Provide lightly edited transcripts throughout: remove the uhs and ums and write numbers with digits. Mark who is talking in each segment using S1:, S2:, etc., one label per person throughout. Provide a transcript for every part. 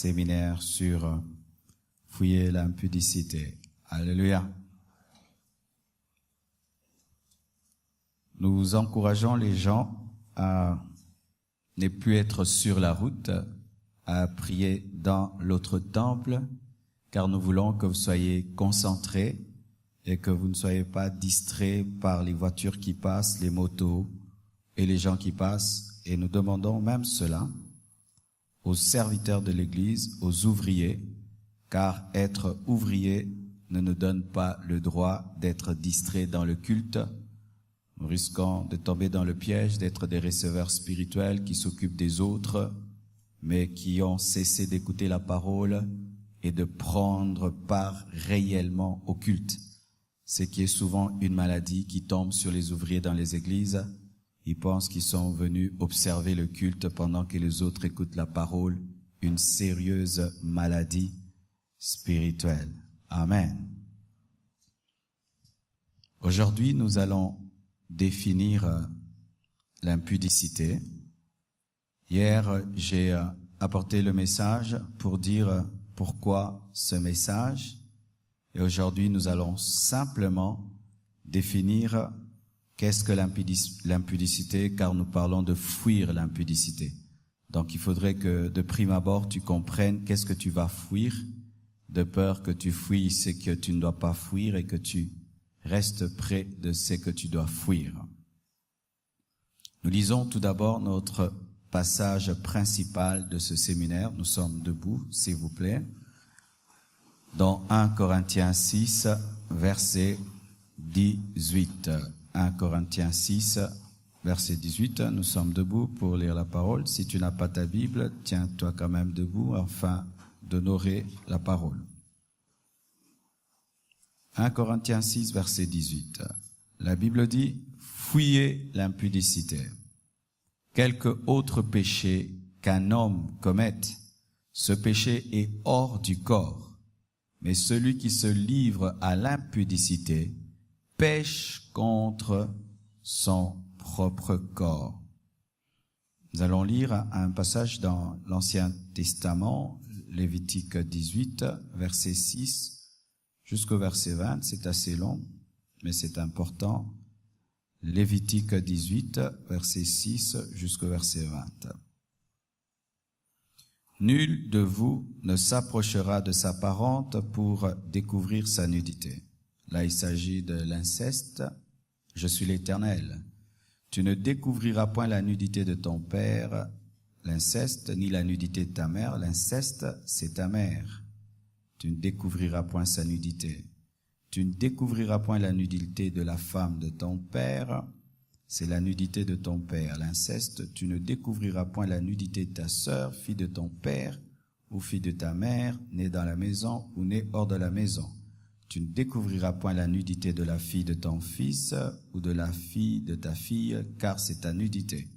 S1: séminaire sur fouiller l'impudicité. Alléluia. Nous encourageons les gens à ne plus être sur la route, à prier dans l'autre temple, car nous voulons que vous soyez concentrés et que vous ne soyez pas distraits par les voitures qui passent, les motos et les gens qui passent. Et nous demandons même cela aux serviteurs de l'Église, aux ouvriers, car être ouvrier ne nous donne pas le droit d'être distrait dans le culte. Nous risquons de tomber dans le piège d'être des receveurs spirituels qui s'occupent des autres, mais qui ont cessé d'écouter la parole et de prendre part réellement au culte. Ce qui est souvent une maladie qui tombe sur les ouvriers dans les églises. Ils pensent qu'ils sont venus observer le culte pendant que les autres écoutent la parole. Une sérieuse maladie spirituelle. Amen. Aujourd'hui, nous allons définir l'impudicité. Hier, j'ai apporté le message pour dire pourquoi ce message. Et aujourd'hui, nous allons simplement définir qu'est-ce que l'impudicité, car nous parlons de fuir l'impudicité. Donc, il faudrait que de prime abord, tu comprennes qu'est-ce que tu vas fuir, de peur que tu fuis ce que tu ne dois pas fuir et que tu restes près de ce que tu dois fuir. Nous lisons tout d'abord notre passage principal de ce séminaire. Nous sommes debout, s'il vous plaît. Dans 1 Corinthiens 6, verset 18. 1 Corinthiens 6, verset 18. Nous sommes debout pour lire la parole. Si tu n'as pas ta Bible, tiens-toi quand même debout afin d'honorer la parole. 1 Corinthiens 6, verset 18. La Bible dit, « Fuyez l'impudicité. Quelque autre péché qu'un homme commette, ce péché est hors du corps. Mais celui qui se livre à l'impudicité pêche contre son propre corps. » Nous allons lire un passage dans l'Ancien Testament, Lévitique 18, verset 6 jusqu'au verset 20. C'est assez long, mais c'est important. Lévitique 18, verset 6 jusqu'au verset 20. Nul de vous ne s'approchera de sa parente pour découvrir sa nudité. Là, il s'agit de l'inceste. Je suis l'Éternel. Tu ne découvriras point la nudité de ton père, l'inceste, ni la nudité de ta mère. L'inceste, c'est ta mère. Tu ne découvriras point sa nudité. Tu ne découvriras point la nudité de la femme de ton père, c'est la nudité de ton père. L'inceste, tu ne découvriras point la nudité de ta sœur, fille de ton père, ou fille de ta mère, née dans la maison ou née hors de la maison. Tu ne découvriras point la nudité de la fille de ton fils, ou de la fille de ta fille, car c'est ta nudité.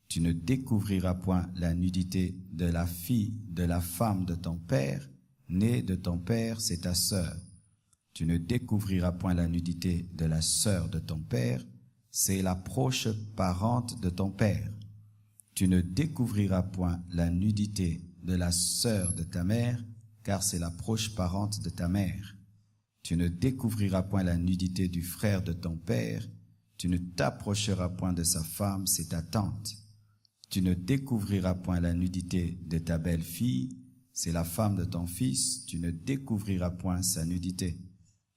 S1: Tu ne découvriras point la nudité de la fille de la femme de ton père, née de ton père, c'est ta sœur. Tu ne découvriras point la nudité de la sœur de ton père, c'est la proche parente de ton père. Tu ne découvriras point la nudité de la sœur de ta mère, car c'est la proche parente de ta mère. Tu ne découvriras point la nudité du frère de ton père, tu ne t'approcheras point de sa femme, c'est ta tante. Tu ne découvriras point la nudité de ta belle-fille, c'est la femme de ton fils, tu ne découvriras point sa nudité.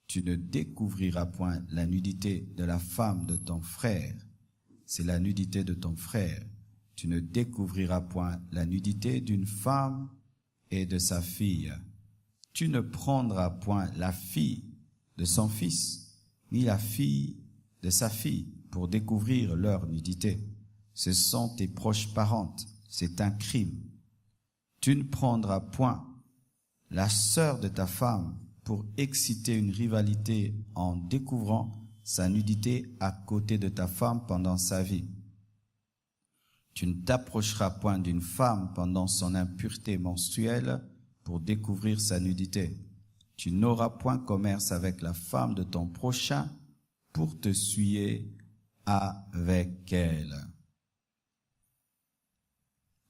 S1: Tu ne découvriras point la nudité de la femme de ton frère, c'est la nudité de ton frère. Tu ne découvriras point la nudité d'une femme et de sa fille. Tu ne prendras point la fille de son fils, ni la fille de sa fille, pour découvrir leur nudité. Ce sont tes proches parentes, c'est un crime. Tu ne prendras point la sœur de ta femme pour exciter une rivalité en découvrant sa nudité à côté de ta femme pendant sa vie. Tu ne t'approcheras point d'une femme pendant son impureté menstruelle pour découvrir sa nudité. Tu n'auras point commerce avec la femme de ton prochain pour te souiller avec elle.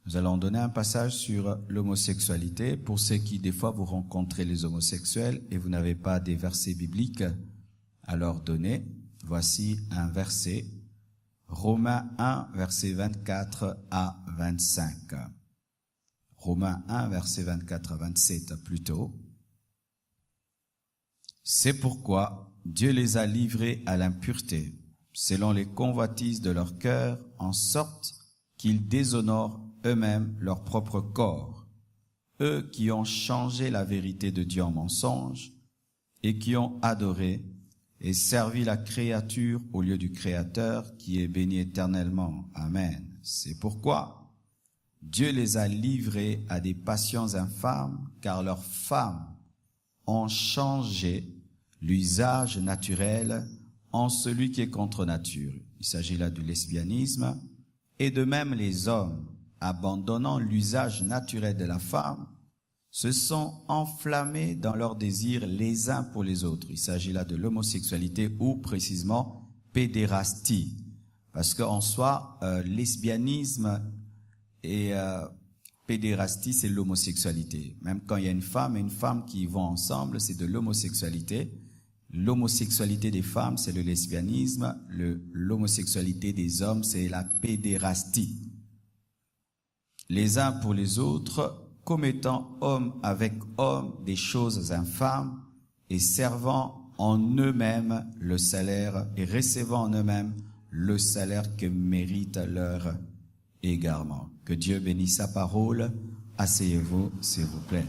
S1: Nous allons donner un passage sur l'homosexualité. Pour ceux qui, des fois, vous rencontrez les homosexuels et vous n'avez pas des versets bibliques à leur donner, voici un verset, Romains 1, versets 24 à 25. Romains 1, versets 24 à 27 plutôt. C'est pourquoi Dieu les a livrés à l'impureté, selon les convoitises de leur cœur, en sorte qu'ils déshonorent eux-mêmes leur propre corps, eux qui ont changé la vérité de Dieu en mensonge et qui ont adoré et servi la créature au lieu du Créateur qui est béni éternellement. Amen. C'est pourquoi Dieu les a livrés à des passions infâmes, car leurs femmes ont changé l'usage naturel en celui qui est contre nature. Il s'agit là du lesbianisme. Et de même les hommes, abandonnant l'usage naturel de la femme, se sont enflammés dans leurs désirs les uns pour les autres. Il s'agit là de l'homosexualité ou précisément pédérastie. Parce qu'en soi, lesbianisme et pédérastie, c'est l'homosexualité. Même quand il y a une femme et une femme qui vont ensemble, c'est de l'homosexualité. L'homosexualité des femmes, c'est le lesbianisme. L'homosexualité des hommes, c'est la pédérastie. Les uns pour les autres, commettant homme avec homme des choses infâmes et servant en eux-mêmes le salaire et recevant en eux-mêmes le salaire que mérite leur égarement. Que Dieu bénisse sa parole. Asseyez-vous, s'il vous plaît.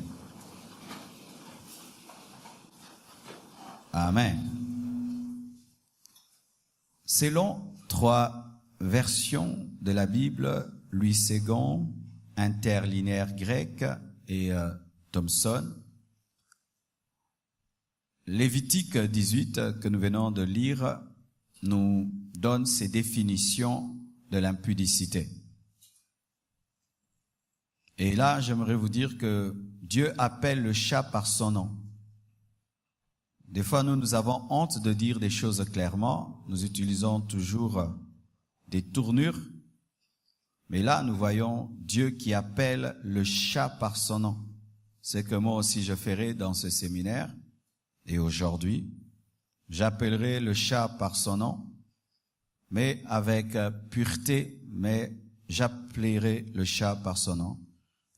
S1: Amen. Selon 3 versions de la Bible, Louis II, interlinéaire grec, et Thomson, Lévitique 18, que nous venons de lire, nous donne ces définitions de l'impudicité. Et là, j'aimerais vous dire que Dieu appelle le chat par son nom. Des fois, nous avons honte de dire des choses clairement. Nous utilisons toujours des tournures. Mais là, nous voyons Dieu qui appelle le chat par son nom. C'est que moi aussi je ferai dans ce séminaire. Et aujourd'hui, j'appellerai le chat par son nom, mais avec pureté, mais j'appellerai le chat par son nom.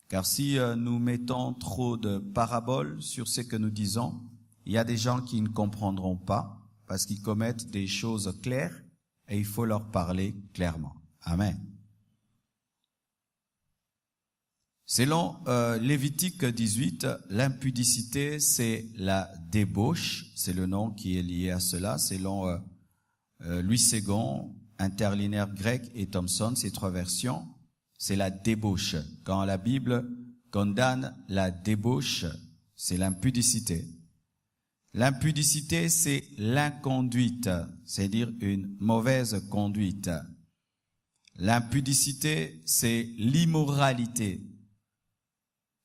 S1: Car si nous mettons trop de paraboles sur ce que nous disons, il y a des gens qui ne comprendront pas parce qu'ils commettent des choses claires et il faut leur parler clairement. Amen. Selon Lévitique 18, l'impudicité, c'est la débauche. C'est le nom qui est lié à cela. Selon Louis II, interlinéaire grec, et Thomson, ces 3 versions, c'est la débauche. Quand la Bible condamne la débauche, c'est l'impudicité. L'impudicité, c'est l'inconduite, c'est-à-dire une mauvaise conduite. L'impudicité, c'est l'immoralité.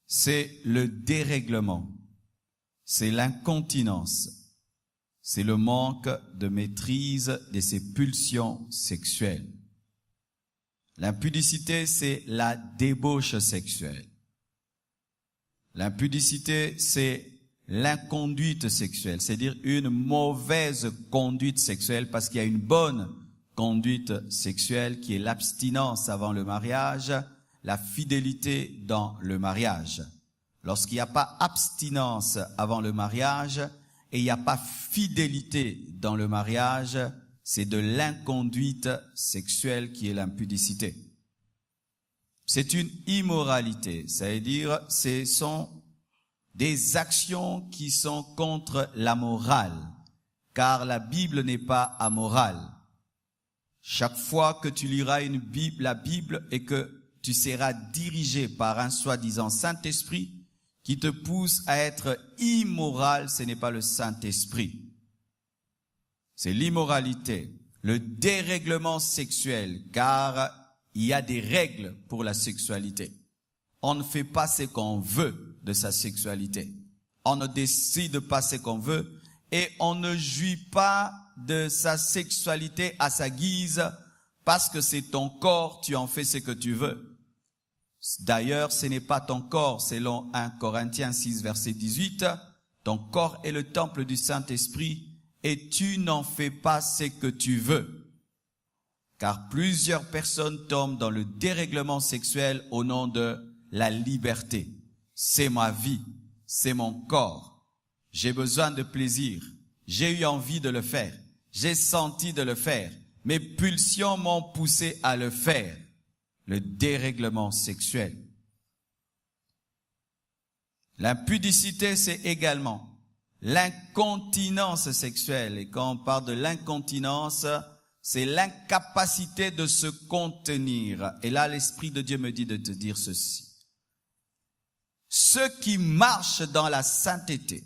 S1: C'est le dérèglement, c'est l'incontinence, c'est le manque de maîtrise de ses pulsions sexuelles. L'impudicité, c'est la débauche sexuelle. L'impudicité, c'est l'inconduite sexuelle, c'est-à-dire une mauvaise conduite sexuelle, parce qu'il y a une bonne conduite sexuelle qui est l'abstinence avant le mariage, la fidélité dans le mariage. Lorsqu'il n'y a pas abstinence avant le mariage et il n'y a pas fidélité dans le mariage, c'est de l'inconduite sexuelle qui est l'impudicité. C'est une immoralité, c'est-à-dire ce sont des actions qui sont contre la morale, car la Bible n'est pas amorale. Chaque fois que tu liras la Bible et que tu seras dirigé par un soi-disant Saint-Esprit qui te pousse à être immoral, ce n'est pas le Saint-Esprit. C'est l'immoralité, le dérèglement sexuel, car il y a des règles pour la sexualité. On ne fait pas ce qu'on veut de sa sexualité. On ne décide pas ce qu'on veut et on ne jouit pas de sa sexualité à sa guise parce que c'est ton corps, tu en fais ce que tu veux. D'ailleurs, ce n'est pas ton corps, selon 1 Corinthiens 6, verset 18. Ton corps est le temple du Saint-Esprit et tu n'en fais pas ce que tu veux. Car plusieurs personnes tombent dans le dérèglement sexuel au nom de la liberté. C'est ma vie, c'est mon corps. J'ai besoin de plaisir. J'ai eu envie de le faire. J'ai senti de le faire. Mes pulsions m'ont poussé à le faire. Le dérèglement sexuel. L'impudicité, c'est également l'incontinence sexuelle. Et quand on parle de l'incontinence, c'est l'incapacité de se contenir. Et là, l'Esprit de Dieu me dit de te dire ceci. Ceux qui marchent dans la sainteté,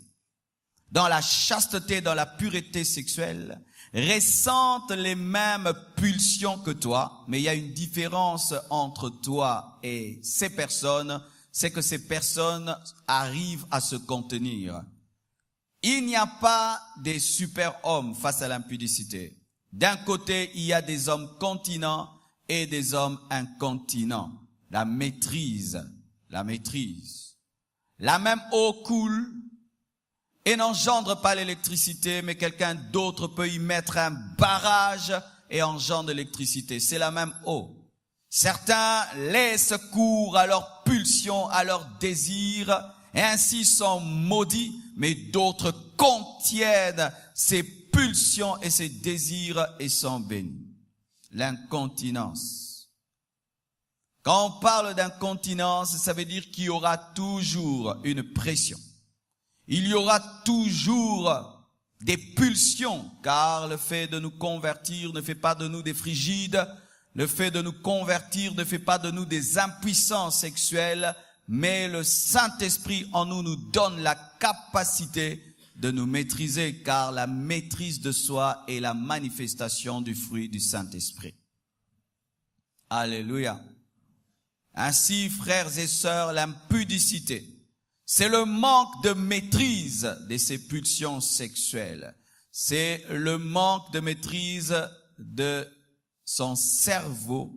S1: dans la chasteté, dans la pureté sexuelle, ressentent les mêmes pulsions que toi, mais il y a une différence entre toi et ces personnes, c'est que ces personnes arrivent à se contenir. Il n'y a pas des super-hommes face à l'impudicité. D'un côté, il y a des hommes continents et des hommes incontinents. La maîtrise. La même eau coule et n'engendre pas l'électricité, mais quelqu'un d'autre peut y mettre un barrage et engendre l'électricité. C'est la même eau. Certains laissent cours à leurs pulsions, à leurs désirs, et ainsi sont maudits, mais d'autres contiennent ces pulsions et ces désirs et sont bénis. L'incontinence. Quand on parle d'incontinence, ça veut dire qu'il y aura toujours une pression. Il y aura toujours des pulsions, car le fait de nous convertir ne fait pas de nous des frigides. Le fait de nous convertir ne fait pas de nous des impuissants sexuels, mais le Saint-Esprit en nous donne la capacité de nous maîtriser, car la maîtrise de soi est la manifestation du fruit du Saint-Esprit. Alléluia. Ainsi, frères et sœurs, l'impudicité, c'est le manque de maîtrise de ses pulsions sexuelles. C'est le manque de maîtrise de son cerveau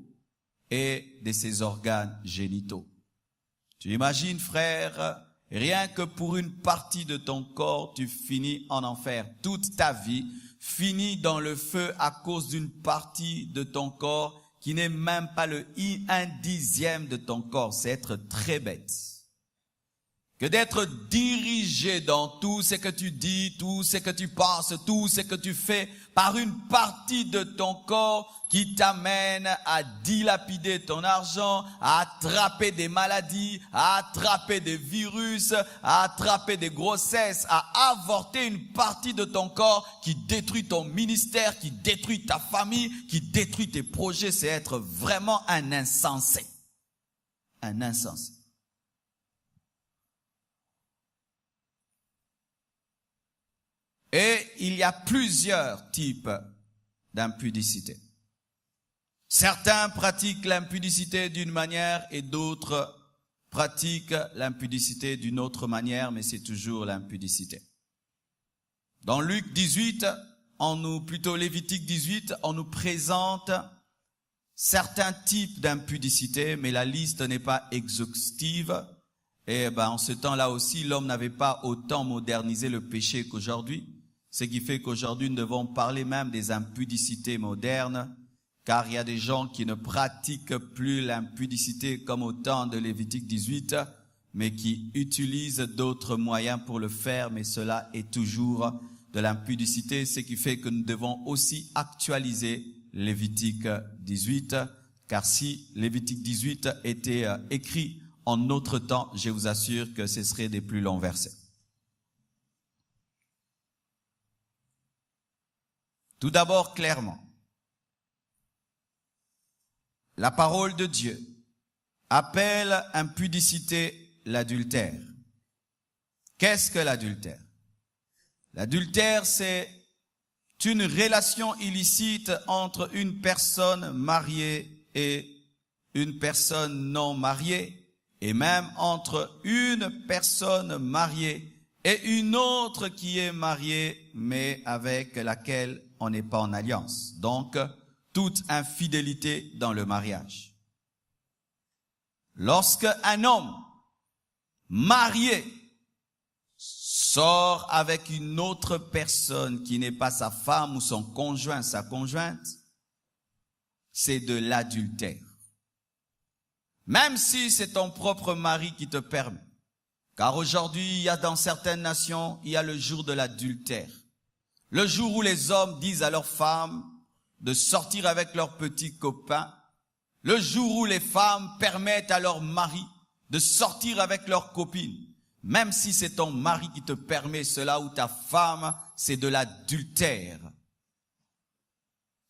S1: et de ses organes génitaux. Tu imagines, frère, rien que pour une partie de ton corps, tu finis en enfer. Toute ta vie finit dans le feu à cause d'une partie de ton corps qui n'est même pas un dixième de ton corps. C'est être très bête. Que d'être dirigé dans tout ce que tu dis, tout ce que tu penses, tout ce que tu fais par une partie de ton corps qui t'amène à dilapider ton argent, à attraper des maladies, à attraper des virus, à attraper des grossesses, à avorter une partie de ton corps qui détruit ton ministère, qui détruit ta famille, qui détruit tes projets. C'est être vraiment un insensé. Un insensé. Et il y a plusieurs types d'impudicité. Certains pratiquent l'impudicité d'une manière et d'autres pratiquent l'impudicité d'une autre manière, mais c'est toujours l'impudicité. Dans Luc 18, plutôt Lévitique 18, on nous présente certains types d'impudicité, mais la liste n'est pas exhaustive. Et en ce temps-là aussi, l'homme n'avait pas autant modernisé le péché qu'aujourd'hui. Ce qui fait qu'aujourd'hui, nous devons parler même des impudicités modernes, car il y a des gens qui ne pratiquent plus l'impudicité comme au temps de Lévitique 18, mais qui utilisent d'autres moyens pour le faire, mais cela est toujours de l'impudicité, ce qui fait que nous devons aussi actualiser Lévitique 18, car si Lévitique 18 était écrit en notre temps, je vous assure que ce serait des plus longs versets. Tout d'abord, clairement, la parole de Dieu appelle impudicité l'adultère. Qu'est-ce que l'adultère? L'adultère, c'est une relation illicite entre une personne mariée et une personne non mariée, et même entre une personne mariée et une autre qui est mariée, mais avec laquelle on n'est pas en alliance. Donc, toute infidélité dans le mariage. Lorsque un homme marié sort avec une autre personne qui n'est pas sa femme ou son conjoint, sa conjointe, c'est de l'adultère. Même si c'est ton propre mari qui te permet. Car aujourd'hui, il y a dans certaines nations, il y a le jour de l'adultère. Le jour où les hommes disent à leurs femmes de sortir avec leurs petits copains. Le jour où les femmes permettent à leurs maris de sortir avec leurs copines. Même si c'est ton mari qui te permet cela ou ta femme, c'est de l'adultère.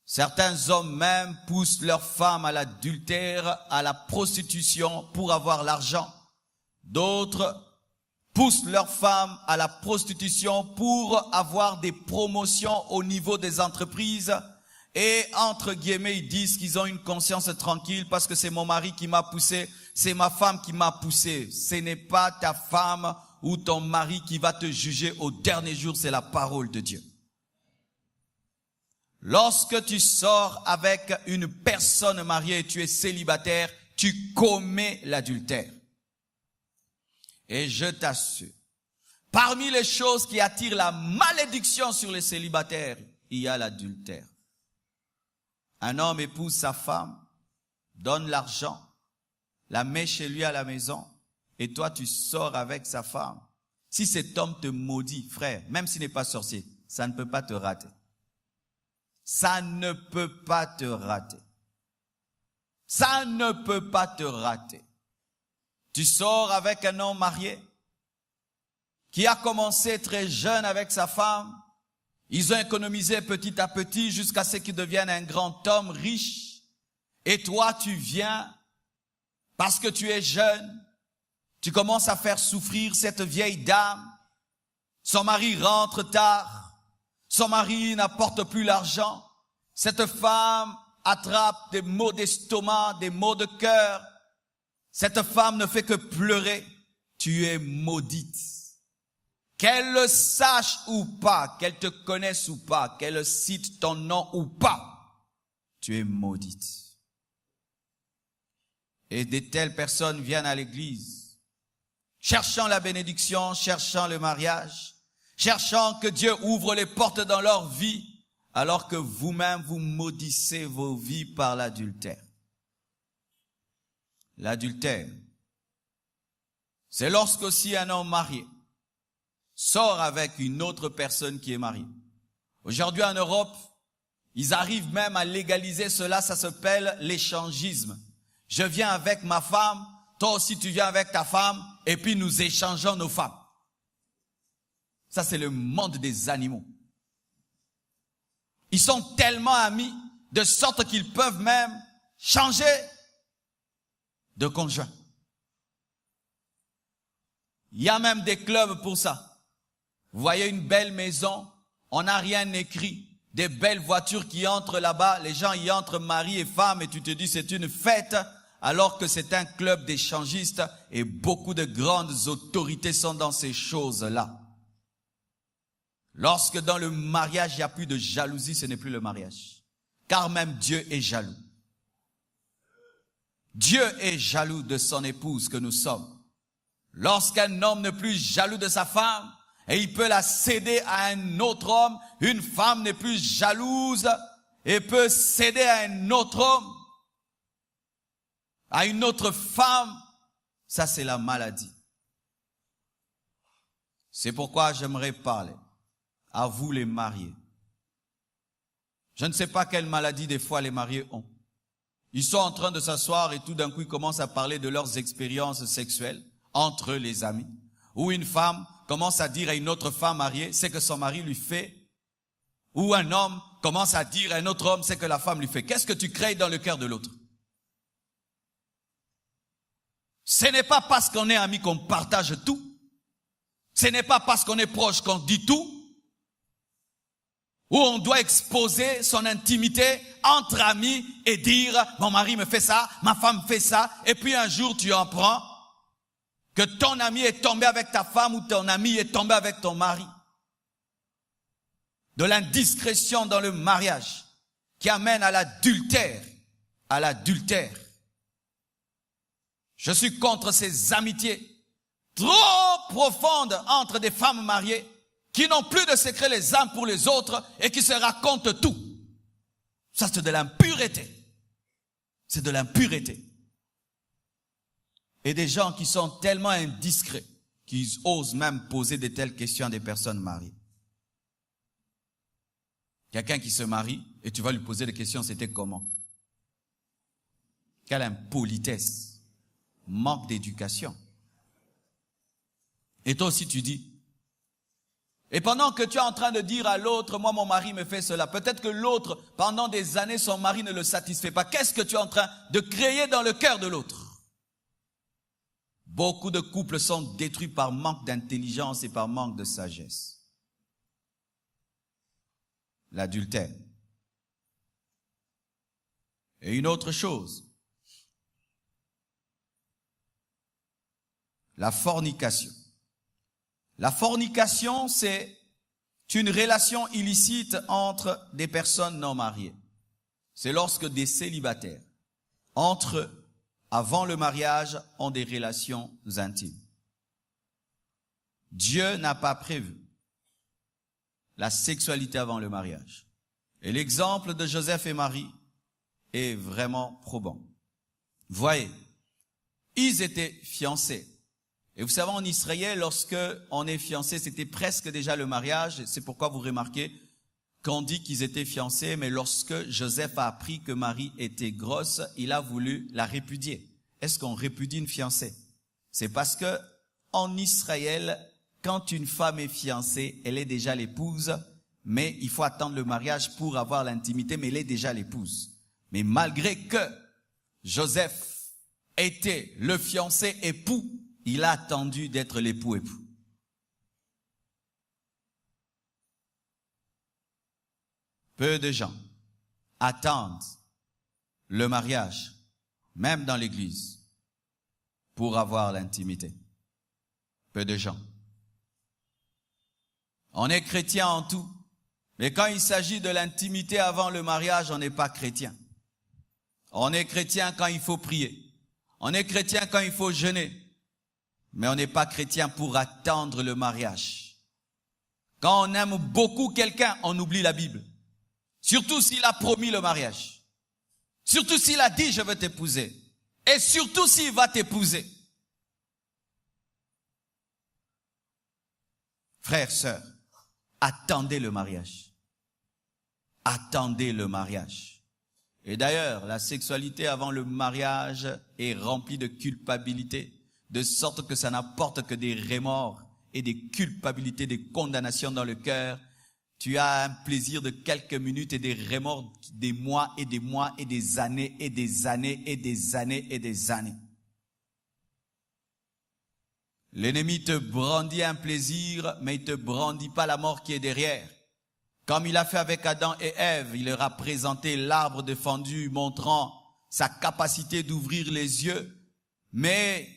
S1: Certains hommes même poussent leurs femmes à l'adultère, à la prostitution pour avoir l'argent. D'autres poussent leurs femmes à la prostitution pour avoir des promotions au niveau des entreprises. Et entre guillemets, ils disent qu'ils ont une conscience tranquille parce que c'est mon mari qui m'a poussé, c'est ma femme qui m'a poussé. Ce n'est pas ta femme ou ton mari qui va te juger au dernier jour, c'est la parole de Dieu. Lorsque tu sors avec une personne mariée et tu es célibataire, tu commets l'adultère. Et je t'assure, parmi les choses qui attirent la malédiction sur les célibataires, il y a l'adultère. Un homme épouse sa femme, donne l'argent, la met chez lui à la maison, et toi tu sors avec sa femme. Si cet homme te maudit, frère, même s'il n'est pas sorcier, ça ne peut pas te rater. Ça ne peut pas te rater. Ça ne peut pas te rater. Tu sors avec un homme marié qui a commencé très jeune avec sa femme. Ils ont économisé petit à petit jusqu'à ce qu'ils deviennent un grand homme riche. Et toi, tu viens, parce que tu es jeune, tu commences à faire souffrir cette vieille dame. Son mari rentre tard. Son mari n'apporte plus l'argent. Cette femme attrape des maux d'estomac, des maux de cœur. Cette femme ne fait que pleurer. Tu es maudite. Qu'elle le sache ou pas, qu'elle te connaisse ou pas, qu'elle cite ton nom ou pas, tu es maudite. Et de telles personnes viennent à l'église, cherchant la bénédiction, cherchant le mariage, cherchant que Dieu ouvre les portes dans leur vie, alors que vous-même vous maudissez vos vies par l'adultère. L'adultère, c'est lorsqu'aussi un homme marié sort avec une autre personne qui est mariée. Aujourd'hui en Europe, ils arrivent même à légaliser cela, ça s'appelle l'échangisme. Je viens avec ma femme, toi aussi tu viens avec ta femme, et puis nous échangeons nos femmes. Ça c'est le monde des animaux. Ils sont tellement amis, de sorte qu'ils peuvent même changer de conjoint. Il y a même des clubs pour ça. Vous voyez une belle maison, on n'a rien écrit. Des belles voitures qui entrent là-bas, les gens y entrent mari et femme et tu te dis c'est une fête alors que c'est un club d'échangistes et beaucoup de grandes autorités sont dans ces choses-là. Lorsque dans le mariage il n'y a plus de jalousie, ce n'est plus le mariage. Car même Dieu est jaloux. Dieu est jaloux de son épouse que nous sommes. Lorsqu'un homme n'est plus jaloux de sa femme, et il peut la céder à un autre homme, une femme n'est plus jalouse et peut céder à un autre homme, à une autre femme. Ça, c'est la maladie. C'est pourquoi j'aimerais parler à vous les mariés. Je ne sais pas quelle maladie des fois les mariés ont. Ils sont en train de s'asseoir et tout d'un coup ils commencent à parler de leurs expériences sexuelles entre les amis. Ou une femme commence à dire à une autre femme mariée ce que son mari lui fait. Ou un homme commence à dire à un autre homme ce que la femme lui fait. Qu'est-ce que tu crées dans le cœur de l'autre? Ce n'est pas parce qu'on est amis qu'on partage tout. Ce n'est pas parce qu'on est proche qu'on dit tout. Où on doit exposer son intimité entre amis et dire « mon mari me fait ça, ma femme fait ça » et puis un jour tu en prends. Que ton ami est tombé avec ta femme ou ton ami est tombé avec ton mari. De l'indiscrétion dans le mariage qui amène à l'adultère. À l'adultère. Je suis contre ces amitiés trop profondes entre des femmes mariées qui n'ont plus de secret les uns pour les autres et qui se racontent tout. Ça, c'est de l'impureté. C'est de l'impureté. Et des gens qui sont tellement indiscrets qu'ils osent même poser de telles questions à des personnes mariées. Quelqu'un qui se marie et tu vas lui poser des questions, c'était comment? Quelle impolitesse, manque d'éducation. Et toi aussi tu dis, et pendant que tu es en train de dire à l'autre, moi mon mari me fait cela, peut-être que l'autre, pendant des années, son mari ne le satisfait pas. Qu'est-ce que tu es en train de créer dans le cœur de l'autre? Beaucoup de couples sont détruits par manque d'intelligence et par manque de sagesse. L'adultère. Et une autre chose, la fornication. La fornication, c'est une relation illicite entre des personnes non mariées. C'est lorsque des célibataires, entre eux, avant le mariage, ont des relations intimes. Dieu n'a pas prévu la sexualité avant le mariage. Et l'exemple de Joseph et Marie est vraiment probant. Voyez, ils étaient fiancés. Et vous savez, en Israël, lorsque on est fiancé, c'était presque déjà le mariage. C'est pourquoi vous remarquez qu'on dit qu'ils étaient fiancés, mais lorsque Joseph a appris que Marie était grosse, il a voulu la répudier. Est-ce qu'on répudie une fiancée? C'est parce que en Israël, quand une femme est fiancée, elle est déjà l'épouse, mais il faut attendre le mariage pour avoir l'intimité, mais elle est déjà l'épouse. Mais malgré que Joseph était le fiancé époux, il a attendu d'être l'époux époux. Peu de gens attendent le mariage, même dans l'église, pour avoir l'intimité. Peu de gens. On est chrétien en tout, mais quand il s'agit de l'intimité avant le mariage, on n'est pas chrétien. On est chrétien quand il faut prier. On est chrétien quand il faut jeûner. Mais on n'est pas chrétien pour attendre le mariage. Quand on aime beaucoup quelqu'un, on oublie la Bible. Surtout s'il a promis le mariage. Surtout s'il a dit je veux t'épouser. Et surtout s'il va t'épouser. Frères, sœurs, attendez le mariage. Attendez le mariage. Et d'ailleurs, la sexualité avant le mariage est remplie de culpabilité, de sorte que ça n'apporte que des remords et des culpabilités, des condamnations dans le cœur. Tu as un plaisir de quelques minutes et des remords des mois et des mois et des années et des années et des années et des années. L'ennemi te brandit un plaisir, mais il te brandit pas la mort qui est derrière. Comme il a fait avec Adam et Ève, il leur a présenté l'arbre défendu montrant sa capacité d'ouvrir les yeux, mais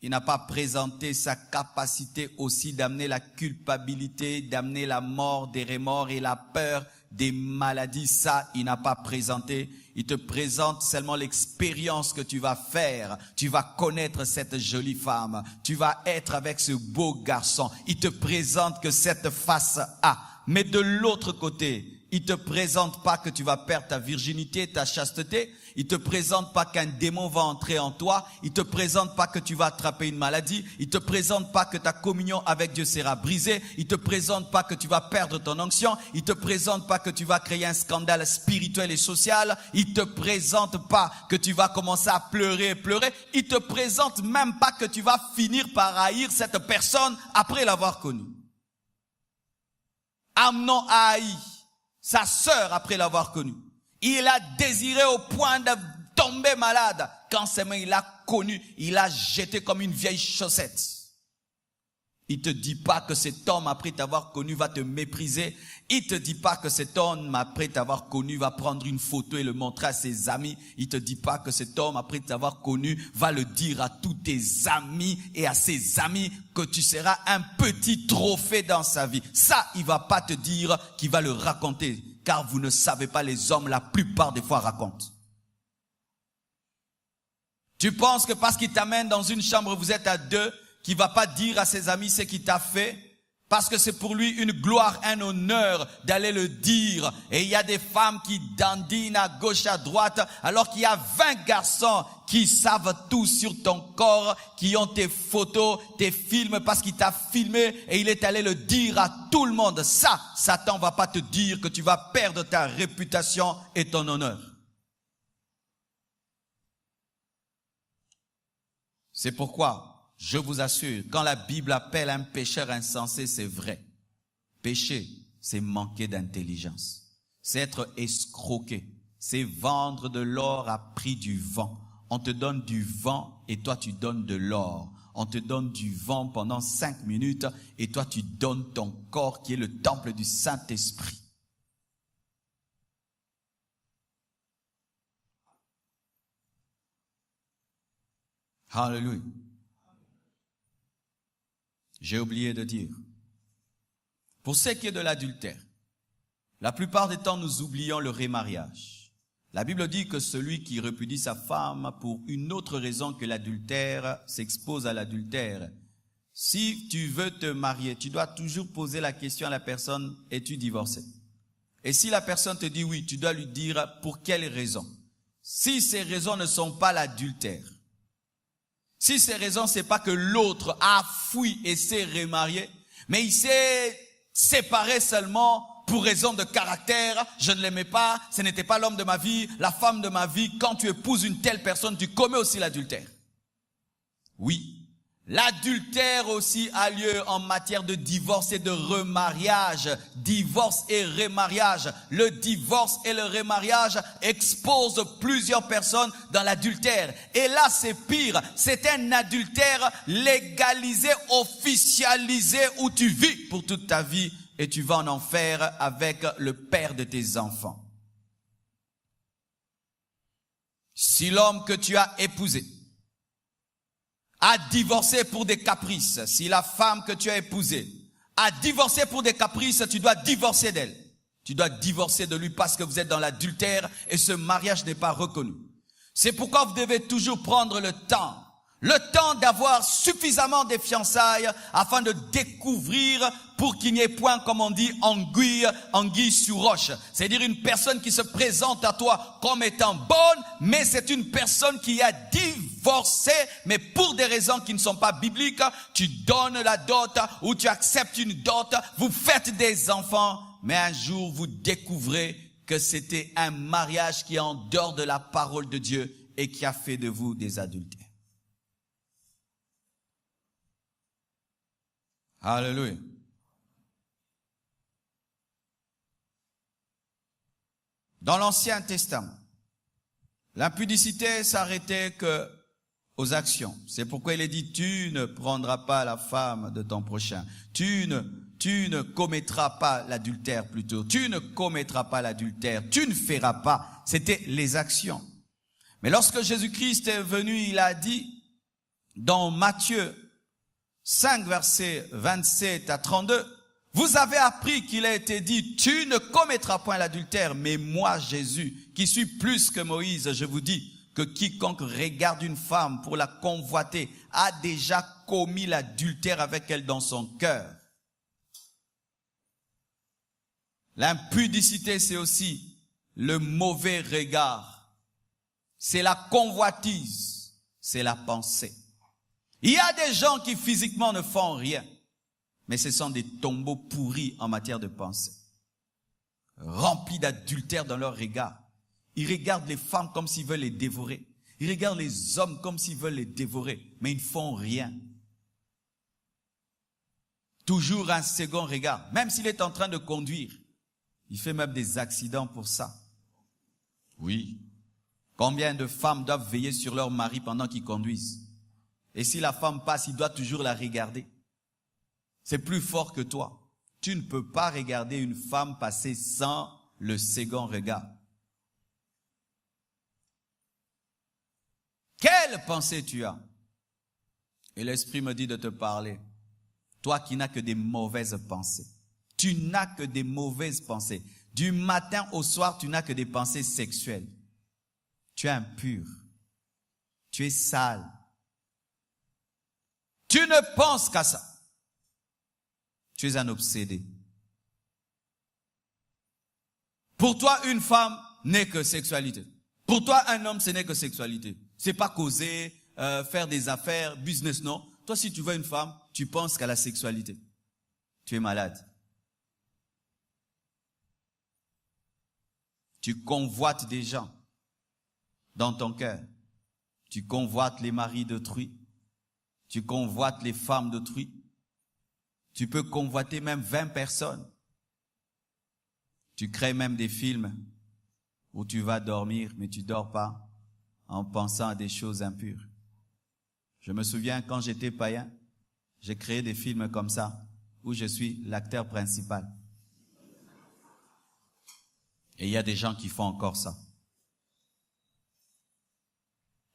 S1: il n'a pas présenté sa capacité aussi d'amener la culpabilité, d'amener la mort, des remords et la peur des maladies. Ça, il n'a pas présenté. Il te présente seulement l'expérience que tu vas faire. Tu vas connaître cette jolie femme. Tu vas être avec ce beau garçon. Il te présente que cette face-là. Mais de l'autre côté, il te présente pas que tu vas perdre ta virginité, ta chasteté. Il te présente pas qu'un démon va entrer en toi. Il te présente pas que tu vas attraper une maladie. Il te présente pas que ta communion avec Dieu sera brisée. Il te présente pas que tu vas perdre ton onction. Il te présente pas que tu vas créer un scandale spirituel et social. Il te présente pas que tu vas commencer à pleurer et pleurer. Il te présente même pas que tu vas finir par haïr cette personne après l'avoir connue. Amnon a haï sa sœur après l'avoir connue. Il a désiré au point de tomber malade. Quand seulement il l'a connu, il a jeté comme une vieille chaussette. Il te dit pas que cet homme, après t'avoir connu, va te mépriser. Il te dit pas que cet homme, après t'avoir connu, va prendre une photo et le montrer à ses amis. Il te dit pas que cet homme, après t'avoir connu, va le dire à tous tes amis et à ses amis que tu seras un petit trophée dans sa vie. Ça, il va pas te dire qu'il va le raconter. Car vous ne savez pas, les hommes, la plupart des fois, racontent. Tu penses que parce qu'il t'amène dans une chambre, vous êtes à deux, qu'il va pas dire à ses amis ce qu'il t'a fait? Parce que c'est pour lui une gloire, un honneur d'aller le dire. Et il y a des femmes qui dandinent à gauche, à droite, alors qu'il y a 20 garçons qui savent tout sur ton corps, qui ont tes photos, tes films, parce qu'il t'a filmé et il est allé le dire à tout le monde. Ça, Satan va pas te dire que tu vas perdre ta réputation et ton honneur. C'est pourquoi, je vous assure, quand la Bible appelle un pécheur insensé, c'est vrai. Pécher, c'est manquer d'intelligence. C'est être escroqué. C'est vendre de l'or à prix du vent. On te donne du vent et toi tu donnes de l'or. On te donne du vent pendant 5 minutes et toi tu donnes ton corps qui est le temple du Saint-Esprit. Alléluia. J'ai oublié de dire, pour ce qui est de l'adultère, la plupart des temps nous oublions le remariage. La Bible dit que celui qui répudie sa femme pour une autre raison que l'adultère s'expose à l'adultère. Si tu veux te marier, tu dois toujours poser la question à la personne, es-tu divorcé? Et si la personne te dit oui, tu dois lui dire pour quelle raison. Si ces raisons ne sont pas l'adultère, si ces raisons, c'est pas que l'autre a fui et s'est remarié, mais il s'est séparé seulement pour raison de caractère, je ne l'aimais pas, ce n'était pas l'homme de ma vie, la femme de ma vie. Quand tu épouses une telle personne, tu commets aussi l'adultère. Oui. L'adultère aussi a lieu en matière de divorce et de remariage. Divorce et remariage. Le divorce et le remariage exposent plusieurs personnes dans l'adultère. Et là, c'est pire. C'est un adultère légalisé, officialisé, où tu vis pour toute ta vie et tu vas en enfer avec le père de tes enfants. Si l'homme que tu as épousé a divorcé pour des caprices, si la femme que tu as épousée a divorcé pour des caprices, tu dois divorcer d'elle. Tu dois divorcer de lui parce que vous êtes dans l'adultère et ce mariage n'est pas reconnu. C'est pourquoi vous devez toujours prendre le temps d'avoir suffisamment de fiançailles afin de découvrir pour qu'il n'y ait point, comme on dit, anguille sur roche. C'est-à-dire une personne qui se présente à toi comme étant bonne, mais c'est une personne qui a divorcé, mais pour des raisons qui ne sont pas bibliques. Tu donnes la dot ou tu acceptes une dot, vous faites des enfants, mais un jour vous découvrez que c'était un mariage qui est en dehors de la parole de Dieu et qui a fait de vous des adultères. Alléluia. Dans l'Ancien Testament, l'impudicité s'arrêtait que aux actions. C'est pourquoi il est dit, tu ne prendras pas la femme de ton prochain. Tu ne commettras pas l'adultère plutôt. Tu ne commettras pas l'adultère. Tu ne feras pas. C'était les actions. Mais lorsque Jésus-Christ est venu, il a dit, dans Matthieu 5, versets 27 à 32, vous avez appris qu'il a été dit, tu ne commettras point l'adultère, mais moi, Jésus, qui suis plus que Moïse, je vous dis que quiconque regarde une femme pour la convoiter a déjà commis l'adultère avec elle dans son cœur. L'impudicité, c'est aussi le mauvais regard. C'est la convoitise, c'est la pensée. Il y a des gens qui physiquement ne font rien, mais ce sont des tombeaux pourris en matière de pensée, remplis d'adultère dans leur regard. Ils regardent les femmes comme s'ils veulent les dévorer. Ils regardent les hommes comme s'ils veulent les dévorer, mais ils ne font rien. Toujours un second regard, même s'il est en train de conduire. Il fait même des accidents pour ça. Oui. Combien de femmes doivent veiller sur leur mari pendant qu'ils conduisent? Et si la femme passe, il doit toujours la regarder. C'est plus fort que toi. Tu ne peux pas regarder une femme passer sans le second regard. Quelle pensée tu as? Et l'Esprit me dit de te parler. Toi qui n'as que des mauvaises pensées. Tu n'as que des mauvaises pensées. Du matin au soir, tu n'as que des pensées sexuelles. Tu es impur. Tu es sale. Tu ne penses qu'à ça. Tu es un obsédé. Pour toi, une femme n'est que sexualité. Pour toi, un homme, ce n'est que sexualité. C'est pas causer, faire des affaires, business, non. Toi, si tu veux une femme, tu penses qu'à la sexualité. Tu es malade. Tu convoites des gens dans ton cœur. Tu convoites les maris d'autrui. Tu convoites les femmes d'autrui. Tu peux convoiter même 20 personnes. Tu crées même des films où tu vas dormir, mais tu dors pas en pensant à des choses impures. Je me souviens quand j'étais païen, j'ai créé des films comme ça, où je suis l'acteur principal. Et il y a des gens qui font encore ça.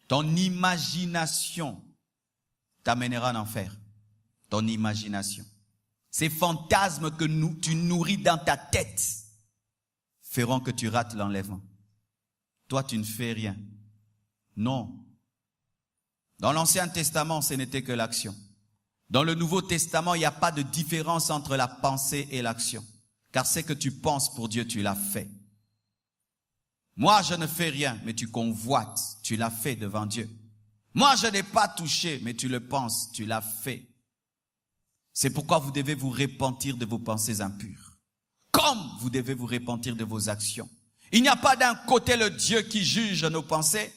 S1: Ton imagination t'amènera en enfer. Ton imagination. Ces fantasmes que tu nourris dans ta tête feront que tu rates l'enlèvement. Toi, tu ne fais rien. Non. Dans l'Ancien Testament, ce n'était que l'action. Dans le Nouveau Testament, il n'y a pas de différence entre la pensée et l'action. Car ce que tu penses pour Dieu, tu l'as fait. Moi, je ne fais rien, mais tu convoites, tu l'as fait devant Dieu. Moi, je n'ai pas touché, mais tu le penses, tu l'as fait. C'est pourquoi vous devez vous repentir de vos pensées impures. Comme vous devez vous repentir de vos actions. Il n'y a pas d'un côté le Dieu qui juge nos pensées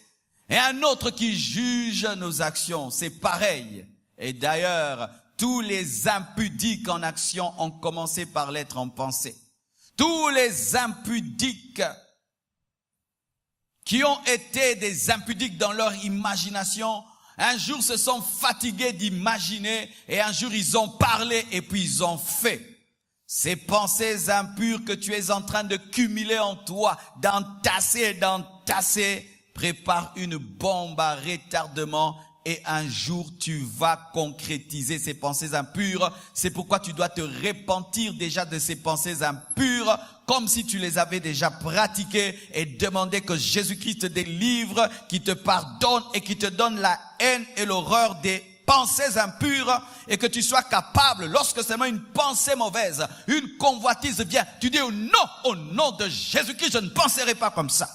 S1: et un autre qui juge nos actions. C'est pareil. Et d'ailleurs, tous les impudiques en action ont commencé par l'être en pensée. Tous les impudiques qui ont été des impudiques dans leur imagination, un jour se sont fatigués d'imaginer et un jour ils ont parlé et puis ils ont fait. Ces pensées impures que tu es en train de cumuler en toi, d'entasser, prépare une bombe à retardement et un jour tu vas concrétiser ces pensées impures. C'est pourquoi tu dois te repentir déjà de ces pensées impures comme si tu les avais déjà pratiquées et demander que Jésus-Christ te délivre, qui te pardonne et qui te donne la haine et l'horreur des pensées impures et que tu sois capable, lorsque seulement une pensée mauvaise, une convoitise vient, tu dis non, au nom de Jésus-Christ, je ne penserai pas comme ça.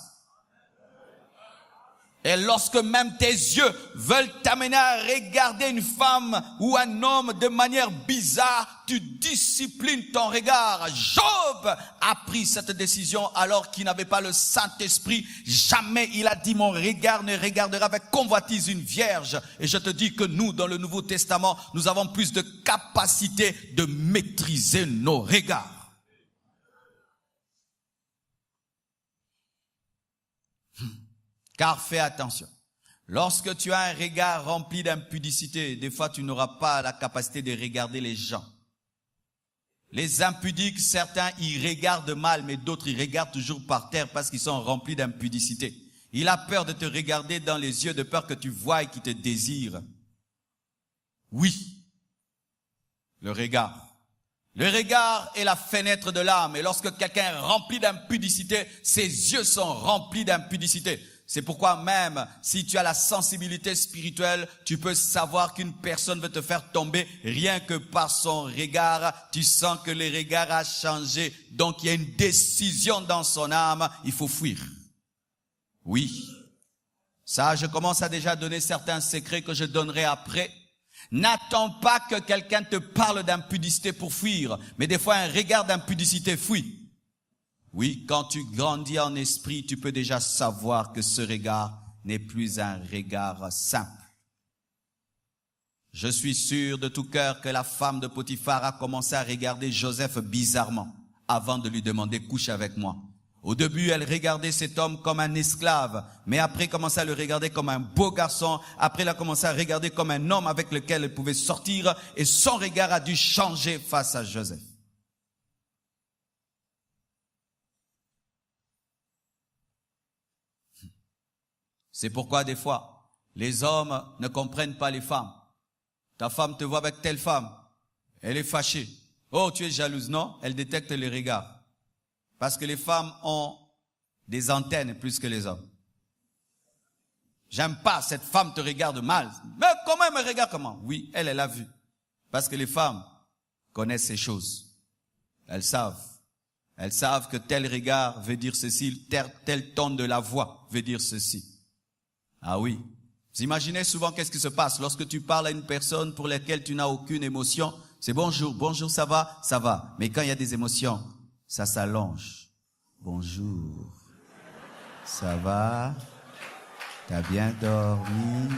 S1: Et lorsque même tes yeux veulent t'amener à regarder une femme ou un homme de manière bizarre, tu disciplines ton regard. Job a pris cette décision alors qu'il n'avait pas le Saint-Esprit. Jamais il a dit mon regard ne regardera avec convoitise une vierge. Et je te dis que nous, dans le Nouveau Testament, nous avons plus de capacité de maîtriser nos regards. Car fais attention, lorsque tu as un regard rempli d'impudicité, des fois tu n'auras pas la capacité de regarder les gens. Les impudiques, certains ils regardent mal, mais d'autres ils regardent toujours par terre parce qu'ils sont remplis d'impudicité. Il a peur de te regarder dans les yeux, de peur que tu voies et qu'il te désire. Oui, le regard. Le regard est la fenêtre de l'âme, et lorsque quelqu'un est rempli d'impudicité, ses yeux sont remplis d'impudicité. C'est pourquoi même si tu as la sensibilité spirituelle, tu peux savoir qu'une personne veut te faire tomber rien que par son regard. Tu sens que le regard a changé. Donc il y a une décision dans son âme. Il faut fuir. Oui. Ça, je commence à déjà donner certains secrets que je donnerai après. N'attends pas que quelqu'un te parle d'impudicité pour fuir. Mais des fois, un regard d'impudicité fuit. Oui, quand tu grandis en esprit, tu peux déjà savoir que ce regard n'est plus un regard simple. Je suis sûr de tout cœur que la femme de Potiphar a commencé à regarder Joseph bizarrement avant de lui demander « couche avec moi ». Au début, elle regardait cet homme comme un esclave, mais après commençait à le regarder comme un beau garçon. Après, elle a commencé à regarder comme un homme avec lequel elle pouvait sortir et son regard a dû changer face à Joseph. C'est pourquoi des fois, les hommes ne comprennent pas les femmes. Ta femme te voit avec telle femme, elle est fâchée. Oh, tu es jalouse, non? Elle détecte les regards. Parce que les femmes ont des antennes plus que les hommes. J'aime pas, cette femme te regarde mal. Mais comment elle me regarde comment? Oui, elle a vu. Parce que les femmes connaissent ces choses. Elles savent. Elles savent que tel regard veut dire ceci, tel ton de la voix veut dire ceci. Ah oui. Vous imaginez souvent qu'est-ce qui se passe lorsque tu parles à une personne pour laquelle tu n'as aucune émotion. C'est bonjour, bonjour, ça va, ça va. Mais quand il y a des émotions, ça s'allonge. Bonjour, ça va, t'as bien dormi.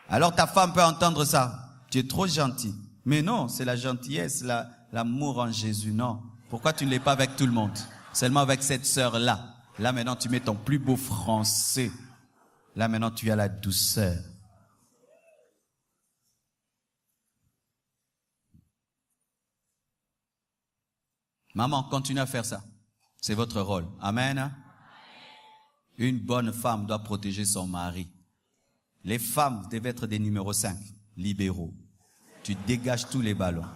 S1: Alors ta femme peut entendre ça. Tu es trop gentil. Mais non, c'est la gentillesse, l'amour en Jésus. Non. Pourquoi tu ne l'es pas avec tout le monde? Seulement avec cette sœur-là. Là maintenant tu mets ton plus beau français. Là maintenant tu as la douceur. Maman, continue à faire ça. C'est votre rôle. Amen. Une bonne femme doit protéger son mari. Les femmes devaient être des numéros 5, libéraux. Tu dégages tous les ballons.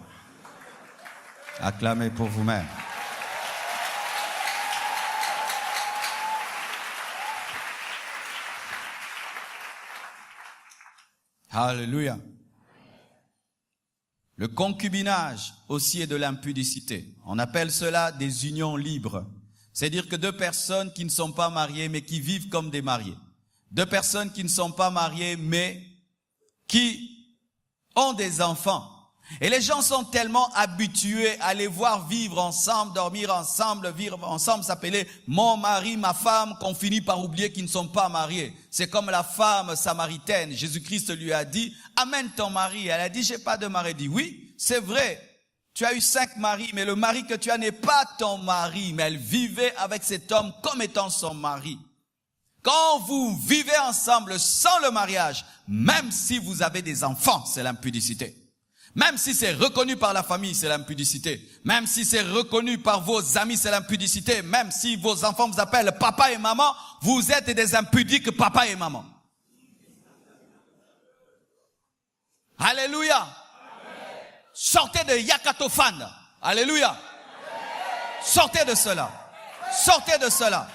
S1: Acclamez pour vous-même. Alléluia. Le concubinage aussi est de l'impudicité. On appelle cela des unions libres. C'est-à-dire que deux personnes qui ne sont pas mariées mais qui vivent comme des mariés. Deux personnes qui ne sont pas mariées mais qui ont des enfants. Et les gens sont tellement habitués à les voir vivre ensemble, dormir ensemble, vivre ensemble, s'appeler mon mari, ma femme, qu'on finit par oublier qu'ils ne sont pas mariés. C'est comme la femme samaritaine. Jésus-Christ lui a dit, amène ton mari. Elle a dit, j'ai pas de mari. Elle dit, oui, c'est vrai. Tu as eu 5 maris, mais le mari que tu as n'est pas ton mari. Mais elle vivait avec cet homme comme étant son mari. Quand vous vivez ensemble sans le mariage, même si vous avez des enfants, c'est l'impudicité. Même si c'est reconnu par la famille, c'est l'impudicité. Même si c'est reconnu par vos amis, c'est l'impudicité. Même si vos enfants vous appellent papa et maman, vous êtes des impudiques papa et maman. Alléluia. Amen. Sortez de Yakatofan. Alléluia. Amen. Sortez de cela. Sortez de cela.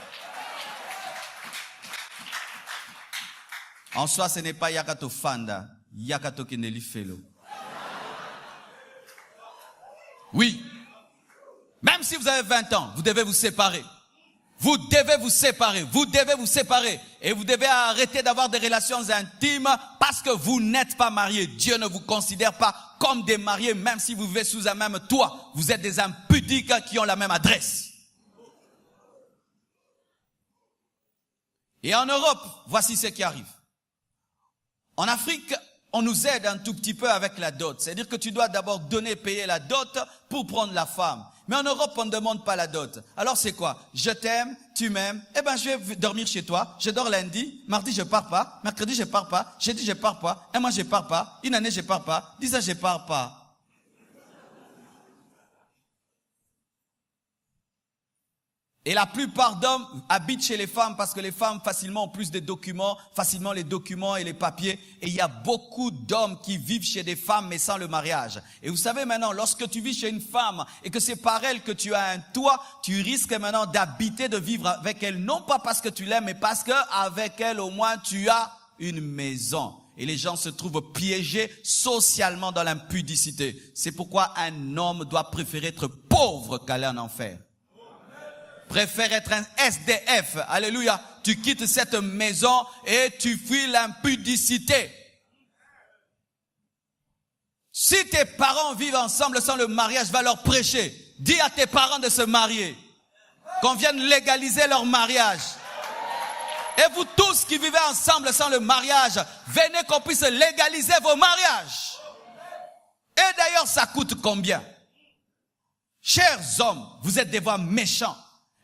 S1: En soi, ce n'est pas Yakatofanda. Yakato Keneli Felo. Oui. Même si vous avez 20 ans, vous devez vous séparer. Vous devez vous séparer. Vous devez vous séparer. Et vous devez arrêter d'avoir des relations intimes parce que vous n'êtes pas mariés. Dieu ne vous considère pas comme des mariés, même si vous vivez sous un même toit. Vous êtes des impudiques qui ont la même adresse. Et en Europe, voici ce qui arrive. En Afrique, on nous aide un tout petit peu avec la dot. C'est-à-dire que tu dois d'abord donner, payer la dot pour prendre la femme. Mais en Europe, on ne demande pas la dot. Alors c'est quoi? Je t'aime, tu m'aimes, eh ben je vais dormir chez toi. Je dors lundi, mardi je pars pas, mercredi je pars pas, jeudi je pars pas, un mois je pars pas, une année je pars pas, 10 ans je pars pas. Et la plupart d'hommes habitent chez les femmes parce que les femmes facilement ont plus de documents, facilement les documents et les papiers. Et il y a beaucoup d'hommes qui vivent chez des femmes mais sans le mariage. Et vous savez maintenant, lorsque tu vis chez une femme et que c'est par elle que tu as un toit, tu risques maintenant d'habiter, de vivre avec elle, non pas parce que tu l'aimes, mais parce que avec elle au moins tu as une maison. Et les gens se trouvent piégés socialement dans l'impudicité. C'est pourquoi un homme doit préférer être pauvre qu'aller en enfer. Préfère être un SDF. Alléluia. Tu quittes cette maison et tu fuis l'impudicité. Si tes parents vivent ensemble sans le mariage, va leur prêcher. Dis à tes parents de se marier. Qu'on vienne légaliser leur mariage. Et vous tous qui vivez ensemble sans le mariage, venez qu'on puisse légaliser vos mariages. Et d'ailleurs, ça coûte combien? Chers hommes, vous êtes des voix méchants.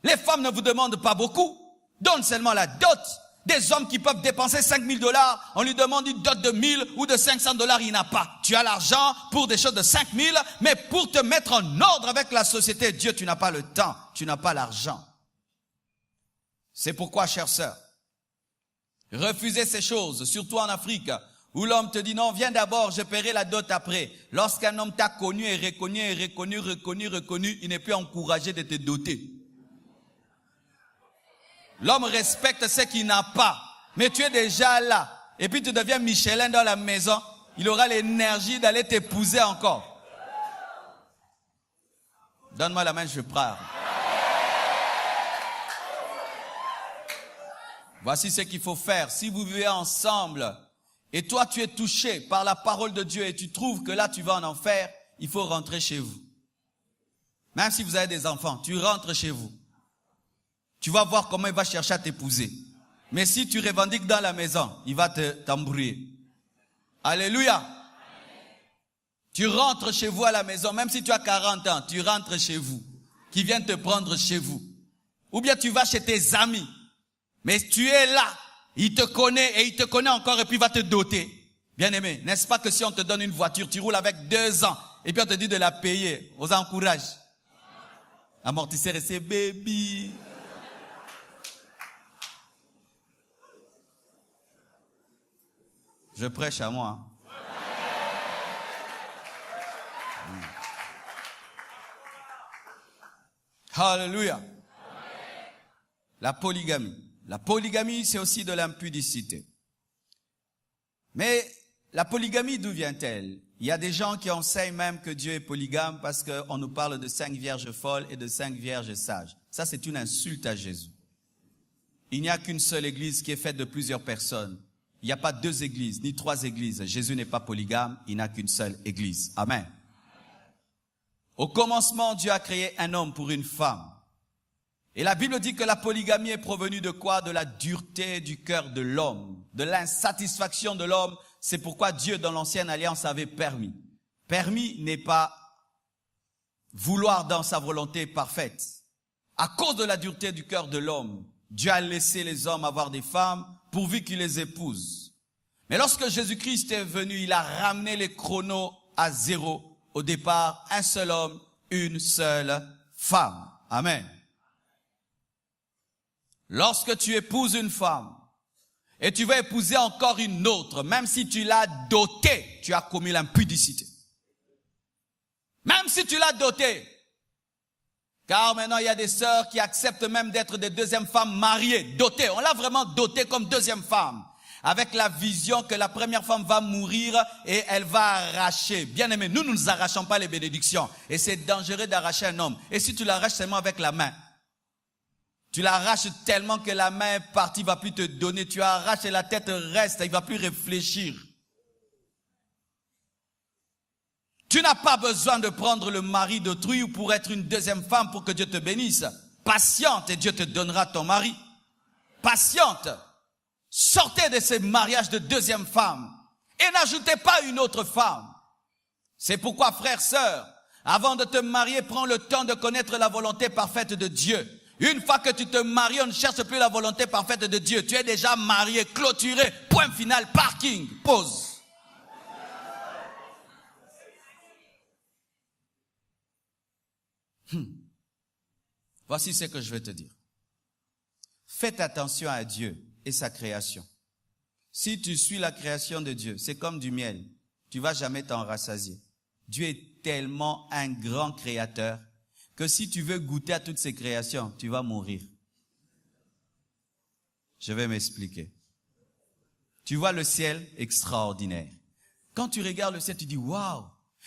S1: Les femmes ne vous demandent pas beaucoup. Donnent seulement la dot. Des hommes qui peuvent dépenser 5 000 $, on lui demande une dot de 1000 ou de 500 $, il n'a pas. Tu as l'argent pour des choses de 5 000, mais pour te mettre en ordre avec la société, Dieu, tu n'as pas le temps, tu n'as pas l'argent. C'est pourquoi, chères sœurs, refusez ces choses, surtout en Afrique, où l'homme te dit non, viens d'abord, je paierai la dot après. Lorsqu'un homme t'a connu et reconnu, il n'est plus encouragé de te doter. L'homme respecte ce qu'il n'a pas. Mais tu es déjà là. Et puis tu deviens Michelin dans la maison. Il aura l'énergie d'aller t'épouser encore. Donne-moi la main, je prie. Voici ce qu'il faut faire. Si vous vivez ensemble et toi tu es touché par la parole de Dieu et tu trouves que là tu vas en enfer, il faut rentrer chez vous. Même si vous avez des enfants, tu rentres chez vous. Tu vas voir comment il va chercher à t'épouser. Mais si tu revendiques dans la maison, il va t'embrouiller. Alléluia. Tu rentres chez vous à la maison, même si tu as 40 ans, tu rentres chez vous. Qui viennent te prendre chez vous. Ou bien tu vas chez tes amis. Mais tu es là, il te connaît et il te connaît encore et puis il va te doter. Bien aimé, n'est-ce pas que si on te donne une voiture, tu roules avec 2 ans et puis on te dit de la payer, on encourage. Amortisseur et c'est baby. Je prêche à moi. Alléluia. La polygamie. La polygamie, c'est aussi de l'impudicité. Mais la polygamie, d'où vient-elle? Il y a des gens qui enseignent même que Dieu est polygame parce qu'on nous parle de 5 vierges folles et de 5 vierges sages. Ça, c'est une insulte à Jésus. Il n'y a qu'une seule église qui est faite de plusieurs personnes. Il n'y a pas 2 églises, ni 3 églises. Jésus n'est pas polygame, il n'a qu'une seule église. Amen. Au commencement, Dieu a créé un homme pour une femme. Et la Bible dit que la polygamie est provenue de quoi? De la dureté du cœur de l'homme, de l'insatisfaction de l'homme. C'est pourquoi Dieu, dans l'ancienne alliance, avait permis. Permis n'est pas vouloir dans sa volonté parfaite. À cause de la dureté du cœur de l'homme, Dieu a laissé les hommes avoir des femmes pourvu qu'ils les épousent. Mais lorsque Jésus-Christ est venu, il a ramené les chronos à 0. Au départ, un seul homme, une seule femme. Amen. Lorsque tu épouses une femme et tu vas épouser encore une autre, même si tu l'as dotée, tu as commis l'impudicité. Même si tu l'as dotée. Car maintenant, il y a des sœurs qui acceptent même d'être des deuxièmes femmes mariées, dotées. On l'a vraiment dotée comme deuxième femme. Avec la vision que la première femme va mourir et elle va arracher. Bien aimé, nous ne arrachons pas les bénédictions. Et c'est dangereux d'arracher un homme. Et si tu l'arraches seulement avec la main, tu l'arraches tellement que la main est partie, il ne va plus te donner. Tu arraches et la tête reste, il ne va plus réfléchir. Tu n'as pas besoin de prendre le mari d'autrui ou pour être une deuxième femme pour que Dieu te bénisse. Patiente et Dieu te donnera ton mari. Patiente. Sortez de ces mariages de deuxième femme et n'ajoutez pas une autre femme. C'est pourquoi, frères, sœurs, avant de te marier, prends le temps de connaître la volonté parfaite de Dieu. Une fois que tu te maries, on ne cherche plus la volonté parfaite de Dieu. Tu es déjà marié, clôturé, point final, parking, pause. Voici ce que je vais te dire. Faites attention à Dieu et sa création. Si tu suis la création de Dieu, c'est comme du miel. Tu vas jamais t'en rassasier. Dieu est tellement un grand créateur que si tu veux goûter à toutes ces créations, tu vas mourir. Je vais m'expliquer. Tu vois le ciel extraordinaire. Quand tu regardes le ciel, tu dis waouh.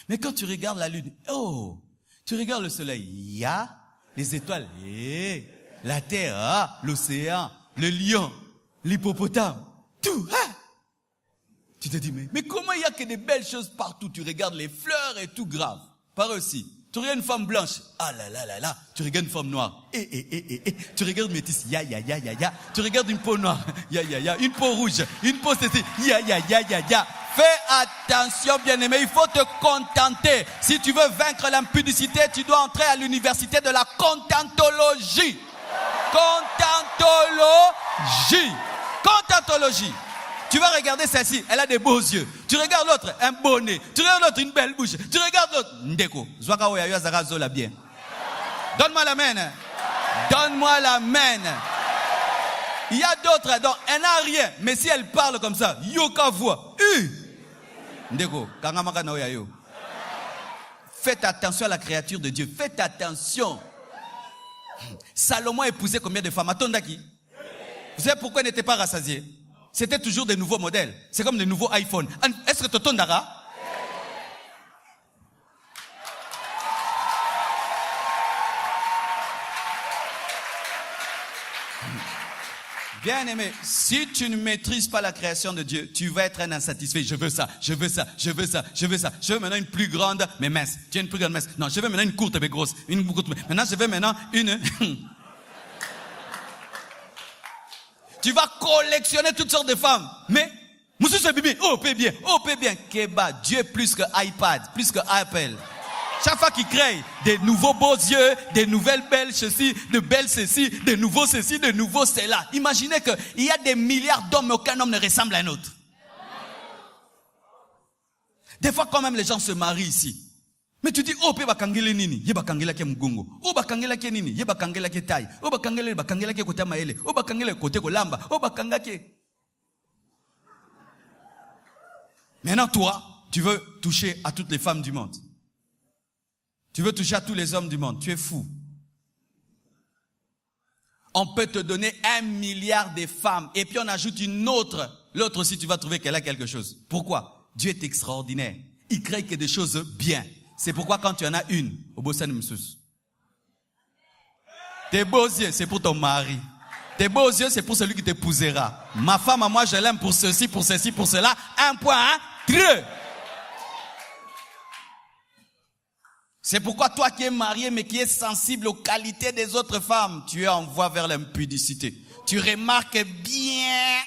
S1: Mais quand tu regardes la lune, oh. Tu regardes le soleil, il y a les étoiles, la terre, l'océan, le lion, l'hippopotame, tout. Hein? Tu te dis, mais comment il y a que des belles choses partout? Tu regardes les fleurs et tout grave. Par aussi. Tu regardes une femme blanche, ah là là là là. Tu regardes une femme noire, Tu regardes métisse, ya. Tu regardes une peau noire, ya. Une peau rouge, une peau ceci, ya. Fais attention, bien-aimé, il faut te contenter. Si tu veux vaincre l'impudicité, tu dois entrer à l'université de la contentologie. Contentologie. Tu vas regarder celle-ci, elle a des beaux yeux. Tu regardes l'autre, un beau nez. Tu regardes l'autre, une belle bouche. Tu regardes l'autre, ndeko. Bien. Donne-moi la main. Donne-moi la main. Il y a d'autres, donc elle n'a rien. Mais si elle parle comme ça, yoka voix. Ndeko, faites attention à la créature de Dieu. Faites attention. Salomon a épousé combien de femmes? Attendez qui? Vous savez pourquoi ils n'étaient pas rassasiés? C'était toujours des nouveaux modèles. C'est comme des nouveaux iPhones. Est-ce que Tonton Dara? Bien aimé, si tu ne maîtrises pas la création de Dieu, tu vas être un insatisfait. Je veux ça, je veux ça, je veux ça, je veux ça. Je veux maintenant une plus grande, mais mince. Tu as une plus grande mince. Non, je veux maintenant une courte, mais grosse. Une courte, mais... Maintenant, je veux maintenant une... Tu vas collectionner toutes sortes de femmes. Mais, Moussou c'est bibi, oh, paie bien, Keba, Dieu est plus que iPad, plus que Apple. Chaque fois qu'il crée des nouveaux beaux yeux, des nouvelles belles ceci, de belles ceci, de nouveaux ceci, de nouveaux cela. Imaginez qu'il y a des milliards d'hommes, mais aucun homme ne ressemble à un autre. Des fois, quand même, les gens se marient ici. Mais tu dis, oh, pe bakangele nini, ye bakangela ke mgungo. Oh, bakangela ke nini, ye bakangela ke taille. Oh, bakangela ke kote maele. Oh, bakangela kote kolamba. Oh, bakanga ke. Maintenant, toi, tu veux toucher à toutes les femmes du monde. Tu veux toucher à tous les hommes du monde. Tu es fou. On peut te donner 1 milliard de femmes. Et puis on ajoute une autre. L'autre aussi, tu vas trouver qu'elle a quelque chose. Pourquoi? Dieu est extraordinaire. Il crée que des choses bien. C'est pourquoi quand tu en as une, au beau sein tes beaux yeux, c'est pour ton mari. Tes beaux yeux, c'est pour celui qui t'épousera. Ma femme, à moi, je l'aime pour ceci, pour ceci, pour cela. 1.3. C'est pourquoi toi qui es marié, mais qui es sensible aux qualités des autres femmes, tu es en voie vers l'impudicité. Tu remarques bien.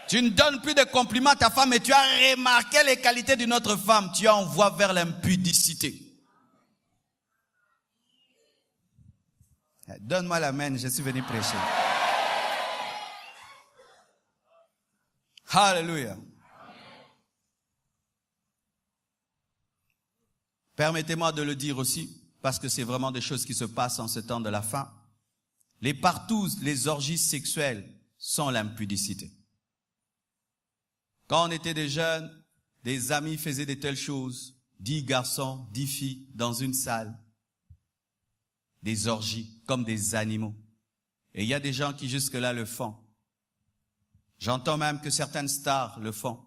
S1: Tu ne donnes plus de compliments à ta femme, mais tu as remarqué les qualités d'une autre femme. Tu es en voie vers l'impudicité. Donne-moi l'amen, je suis venu prêcher. Alléluia. Permettez-moi de le dire aussi, parce que c'est vraiment des choses qui se passent en ce temps de la fin. Les partous, les orgies sexuelles sont l'impudicité. Quand on était des jeunes, des amis faisaient de telles choses, 10 garçons, 10 filles dans une salle, des orgies comme des animaux. Et il y a des gens qui jusque-là le font. J'entends même que certaines stars le font.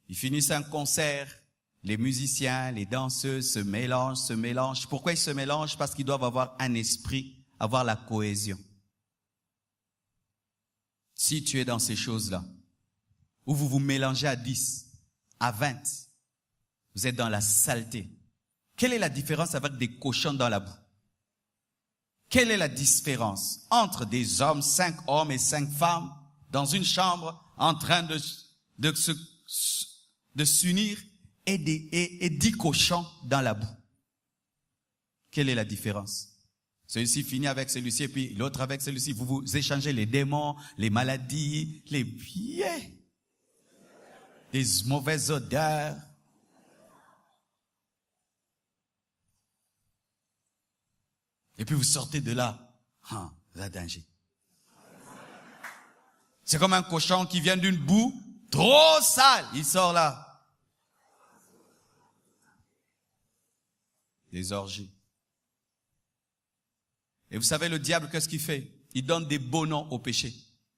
S1: Ils finissent un concert, les musiciens, les danseuses se mélangent. Pourquoi ils se mélangent? Parce qu'ils doivent avoir un esprit, avoir la cohésion. Si tu es dans ces choses-là, où vous vous mélangez à 10, à 20, vous êtes dans la saleté. Quelle est la différence avec des cochons dans la boue? Quelle est la différence entre des hommes, 5 hommes et 5 femmes, dans une chambre, en train de s'unir, et 10 cochons dans la boue? Quelle est la différence? Celui-ci finit avec celui-ci, et puis l'autre avec celui-ci. Vous vous échangez les démons, les maladies, les pieds. Des mauvaises odeurs. Et puis vous sortez de là. Vous avez danger. C'est comme un cochon qui vient d'une boue trop sale. Il sort là. Des orgies. Et vous savez le diable, qu'est-ce qu'il fait? Il donne des beaux noms au péché.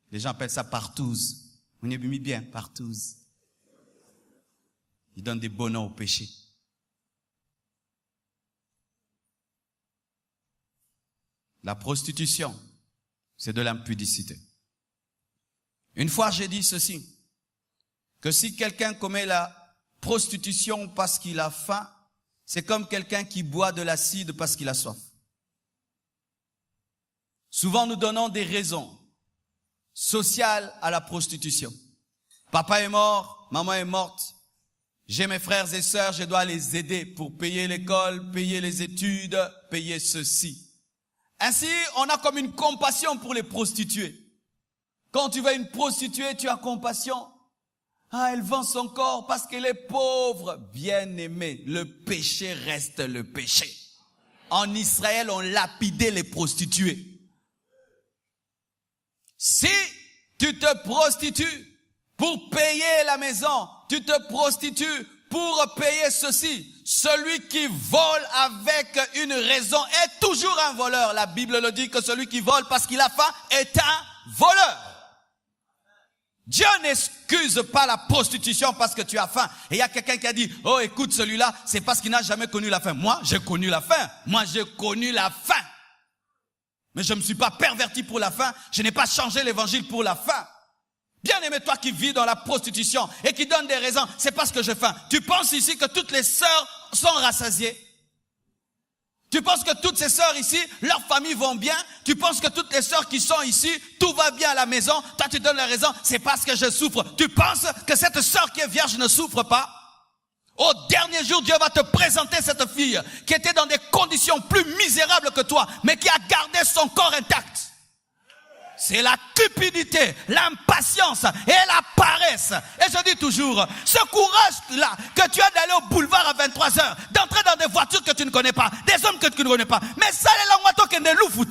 S1: Les gens appellent ça partouze. On y a mis bien, partouze. Il donne des beaux noms au péché. La prostitution, c'est de l'impudicité. Une fois, j'ai dit ceci, que si quelqu'un commet la prostitution parce qu'il a faim, c'est comme quelqu'un qui boit de l'acide parce qu'il a soif. Souvent, nous donnons des raisons sociales à la prostitution. Papa est mort, maman est morte. J'ai mes frères et sœurs, je dois les aider pour payer l'école, payer les études, payer ceci. Ainsi, on a comme une compassion pour les prostituées. Quand tu vois une prostituée, tu as compassion. Elle vend son corps parce qu'elle est pauvre. Bien-aimé, le péché reste le péché. En Israël, on lapidait les prostituées. Si tu te prostitues pour payer la maison, tu te prostitues pour payer ceci. Celui qui vole avec une raison est toujours un voleur. La Bible le dit que celui qui vole parce qu'il a faim est un voleur. Dieu n'excuse pas la prostitution parce que tu as faim. Et il y a quelqu'un qui a dit, oh écoute, celui-là, c'est parce qu'il n'a jamais connu la faim. Moi, j'ai connu la faim. Moi, j'ai connu la faim. Mais je ne me suis pas perverti pour la faim. Je n'ai pas changé l'évangile pour la faim. Bien-aimé, toi qui vis dans la prostitution et qui donne des raisons, c'est parce que j'ai faim. Tu penses ici que toutes les sœurs sont rassasiées? Tu penses que toutes ces sœurs ici, leurs familles vont bien? Tu penses que toutes les sœurs qui sont ici, tout va bien à la maison? Toi, tu donnes la raison, c'est parce que je souffre. Tu penses que cette sœur qui est vierge ne souffre pas? Au dernier jour, Dieu va te présenter cette fille qui était dans des conditions plus misérables que toi, mais qui a gardé son corps intact. C'est la cupidité, l'impatience et la paresse. Et je dis toujours, ce courage-là que tu as d'aller au boulevard à 23h, d'entrer dans des voitures que tu ne connais pas, des hommes que tu ne connais pas, mais ça, les langues qui ne louent foot.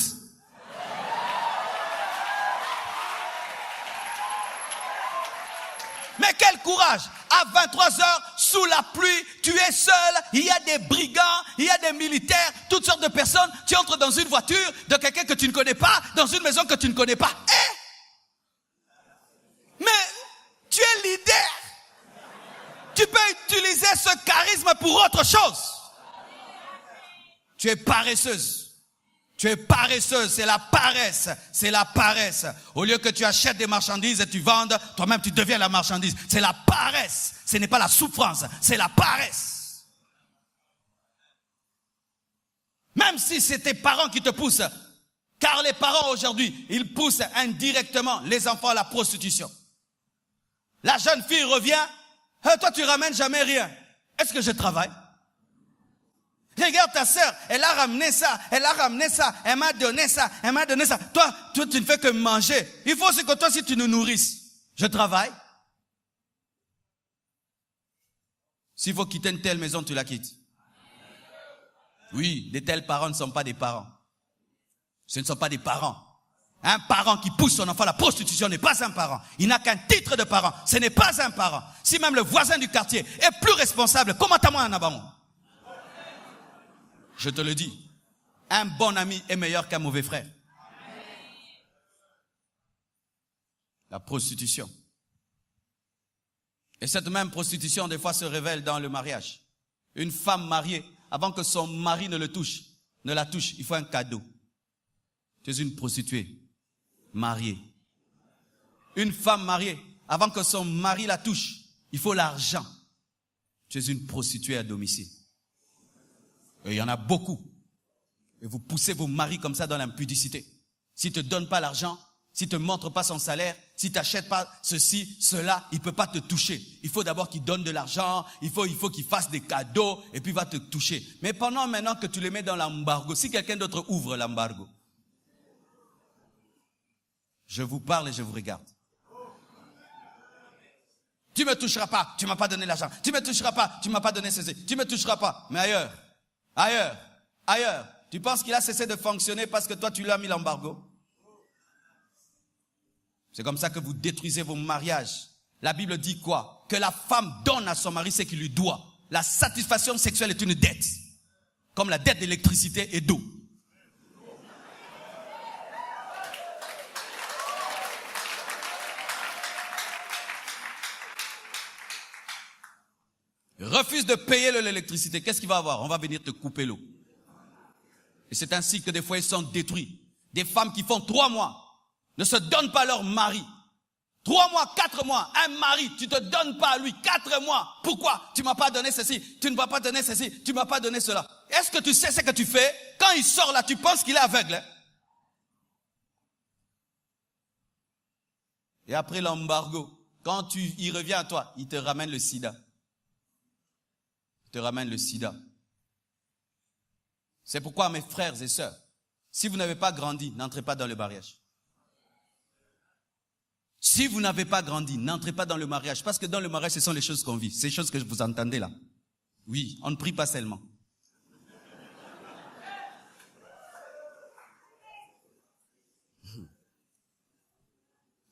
S1: Mais quel courage! À 23h, sous la pluie, tu es seul, il y a des brigands, il y a des militaires, toutes sortes de personnes. Tu entres dans une voiture de quelqu'un que tu ne connais pas, dans une maison que tu ne connais pas. Mais tu es leader. Tu peux utiliser ce charisme pour autre chose. Tu es paresseuse. Tu es paresseuse, c'est la paresse, c'est la paresse. Au lieu que tu achètes des marchandises et tu vendes, toi-même tu deviens la marchandise. C'est la paresse, ce n'est pas la souffrance, c'est la paresse. Même si c'est tes parents qui te poussent, car les parents aujourd'hui, ils poussent indirectement les enfants à la prostitution. La jeune fille revient, toi tu ramènes jamais rien. Est-ce que je travaille? Regarde ta sœur, elle a ramené ça, elle a ramené ça, elle m'a donné ça, elle m'a donné ça. Toi, tu ne fais que manger. Il faut aussi que toi, si tu nous nourrisses. Je travaille. S'il faut quitter une telle maison, tu la quittes. Oui, de tels parents ne sont pas des parents. Ce ne sont pas des parents. Un parent qui pousse son enfant à la prostitution n'est pas un parent. Il n'a qu'un titre de parent. Ce n'est pas un parent. Si même le voisin du quartier est plus responsable, comment t'as moi un abamon? Je te le dis, un bon ami est meilleur qu'un mauvais frère. La prostitution. Et cette même prostitution, des fois, se révèle dans le mariage. Une femme mariée, avant que son mari ne la touche, il faut un cadeau. Tu es une prostituée, mariée. Une femme mariée, avant que son mari la touche, il faut l'argent. Tu es une prostituée à domicile. Et il y en a beaucoup. Et vous poussez vos maris comme ça dans l'impudicité. S'il ne te donne pas l'argent, s'il ne te montre pas son salaire, s'il ne t'achète pas ceci, cela, il ne peut pas te toucher. Il faut d'abord qu'il donne de l'argent, il faut qu'il fasse des cadeaux, et puis il va te toucher. Mais pendant maintenant que tu les mets dans l'embargo, si quelqu'un d'autre ouvre l'embargo, je vous parle et je vous regarde. Tu ne me toucheras pas, tu ne m'as pas donné l'argent. Tu ne me toucheras pas, tu ne m'as pas donné ceci. Tu ne me toucheras pas, mais ailleurs. Tu penses qu'il a cessé de fonctionner parce que toi, tu lui as mis l'embargo? C'est comme ça que vous détruisez vos mariages. La Bible dit quoi? Que la femme donne à son mari ce qu'il lui doit. La satisfaction sexuelle est une dette. Comme la dette d'électricité et d'eau. Refuse de payer l'électricité. Qu'est-ce qu'il va avoir? On va venir te couper l'eau. Et c'est ainsi que des foyers sont détruits. Des femmes qui font 3 mois ne se donnent pas leur mari. 3 mois, 4 mois, un mari, tu te donnes pas à lui. 4 mois. Pourquoi? Tu m'as pas donné ceci, tu ne m'as pas donné ceci, tu m'as pas donné cela. Est-ce que tu sais ce que tu fais? Quand il sort là, tu penses qu'il est aveugle, hein? Et après l'embargo, quand il revient à toi, il te ramène le sida. Il te ramène le sida. C'est pourquoi, mes frères et sœurs, si vous n'avez pas grandi, n'entrez pas dans le mariage. Si vous n'avez pas grandi, n'entrez pas dans le mariage. Parce que dans le mariage, ce sont les choses qu'on vit. Ces choses que vous entendez là. Oui, on ne prie pas seulement.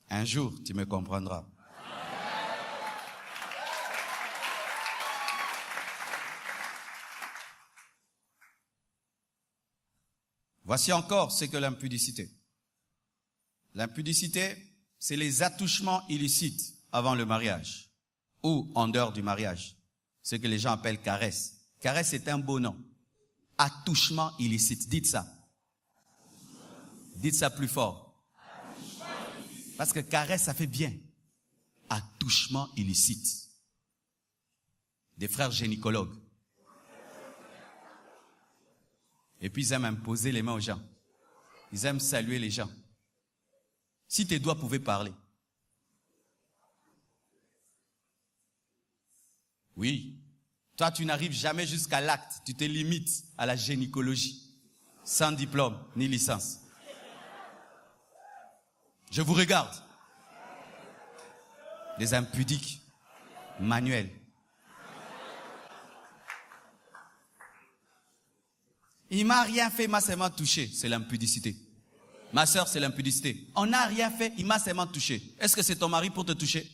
S1: Un jour, tu me comprendras. Voici encore ce que l'impudicité. L'impudicité, c'est les attouchements illicites avant le mariage ou en dehors du mariage. Ce que les gens appellent caresse. Caresse est un beau nom. Attouchement illicite. Dites ça. Dites ça plus fort. Parce que caresse, ça fait bien. Attouchement illicite. Des frères gynécologues. Et puis ils aiment imposer les mains aux gens. Ils aiment saluer les gens. Si tes doigts pouvaient parler. Oui. Toi, tu n'arrives jamais jusqu'à l'acte. Tu te limites à la gynécologie. Sans diplôme ni licence. Je vous regarde. Les impudiques. Manuels. Il m'a rien fait, il m'a seulement touché. C'est l'impudicité. Ma soeur, c'est l'impudicité. On n'a rien fait, il m'a seulement touché. Est-ce que c'est ton mari pour te toucher?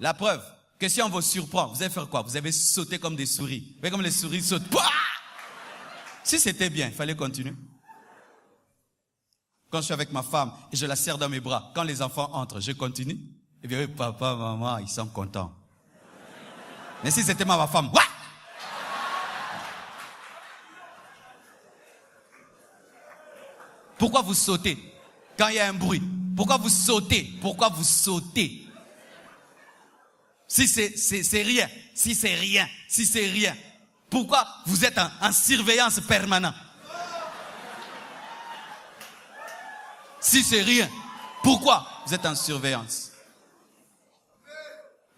S1: La preuve, que si on vous surprend, vous allez faire quoi? Vous avez sauté comme des souris. Vous voyez comme les souris sautent. Pouah! Si c'était bien, il fallait continuer. Quand je suis avec ma femme et je la serre dans mes bras, quand les enfants entrent, je continue. Et bien, papa, maman, ils sont contents. Mais si c'était ma femme, ouah! Pourquoi vous sautez quand il y a un bruit? Pourquoi vous sautez? Pourquoi vous sautez? Si c'est rien, si c'est rien, si c'est rien, pourquoi vous êtes en surveillance permanente? Si c'est rien, pourquoi vous êtes en surveillance?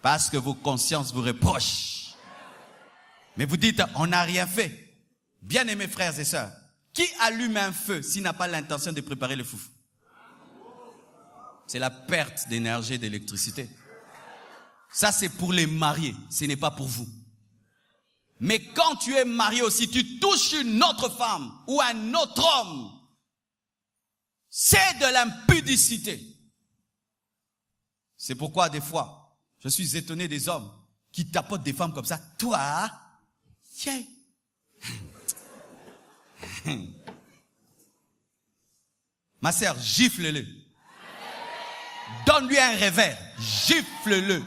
S1: Parce que vos consciences vous reprochent. Mais vous dites, on n'a rien fait. Bien-aimés frères et sœurs, qui allume un feu s'il n'a pas l'intention de préparer le foufou? C'est la perte d'énergie et d'électricité. Ça, c'est pour les mariés. Ce n'est pas pour vous. Mais quand tu es marié aussi, tu touches une autre femme ou un autre homme. C'est de l'impudicité. C'est pourquoi, des fois, je suis étonné des hommes qui tapotent des femmes comme ça. Toi, tiens. Ma sœur, gifle-le. Donne-lui un revers. Gifle-le.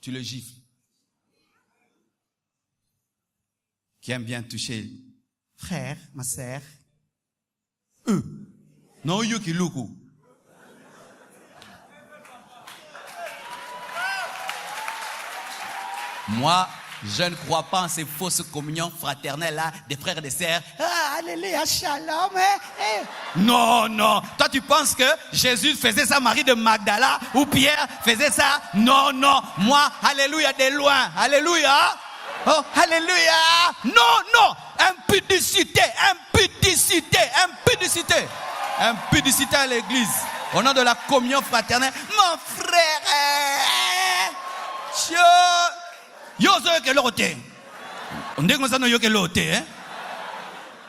S1: Tu le gifles. Qui aime bien toucher frère, ma sœur. Non, yo qui loukou. Moi, je ne crois pas en ces fausses communions fraternelles-là, des frères et des sœurs. Ah, alléluia, shalom. Non, non. Toi, tu penses que Jésus faisait ça, Marie de Magdala, ou Pierre faisait ça? Non, non. Moi, alléluia, de loin. Alléluia. Oh, alléluia. Non, non. Impudicité, impudicité, impudicité. Impudicité à l'église. Au nom de la communion fraternelle. Mon frère. Yo zo ke lote. Ndenge ça no yo ke lote hein.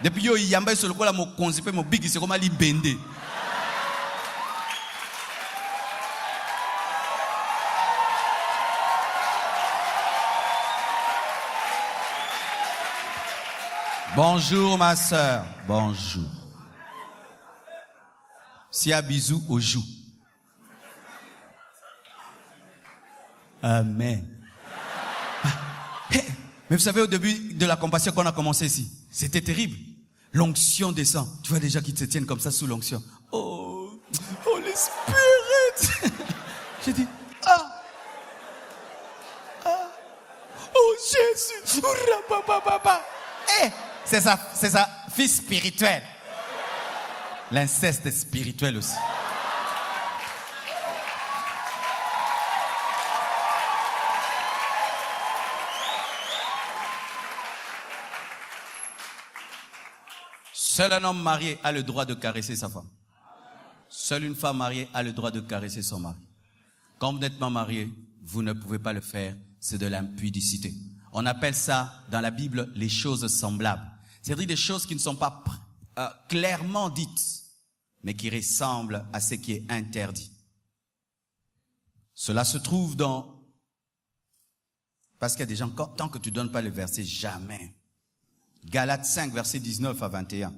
S1: Depuis yo yamba sur le kola mo konzipe mo bigi c'est comme ali bende. Bonjour ma sœur, bonjour. S'il y a bisous aux joues. Amen. Mais vous savez, au début de la compassion qu'on a commencé ici, c'était terrible. L'onction descend. Tu vois déjà qu'ils se tiennent comme ça sous l'onction. Oh, Holy Spirit. J'ai dit, oh Jésus. C'est sa fille spirituelle. L'inceste est spirituel aussi. Seul un homme marié a le droit de caresser sa femme. Seule une femme mariée a le droit de caresser son mari. Quand vous n'êtes pas marié, vous ne pouvez pas le faire. C'est de l'impudicité. On appelle ça, dans la Bible, les choses semblables. C'est-à-dire des choses qui ne sont pas clairement dites, mais qui ressemblent à ce qui est interdit. Cela se trouve dans... Parce qu'il y a des gens, tant que tu ne donnes pas le verset, jamais. Galates 5, versets 19 à 21.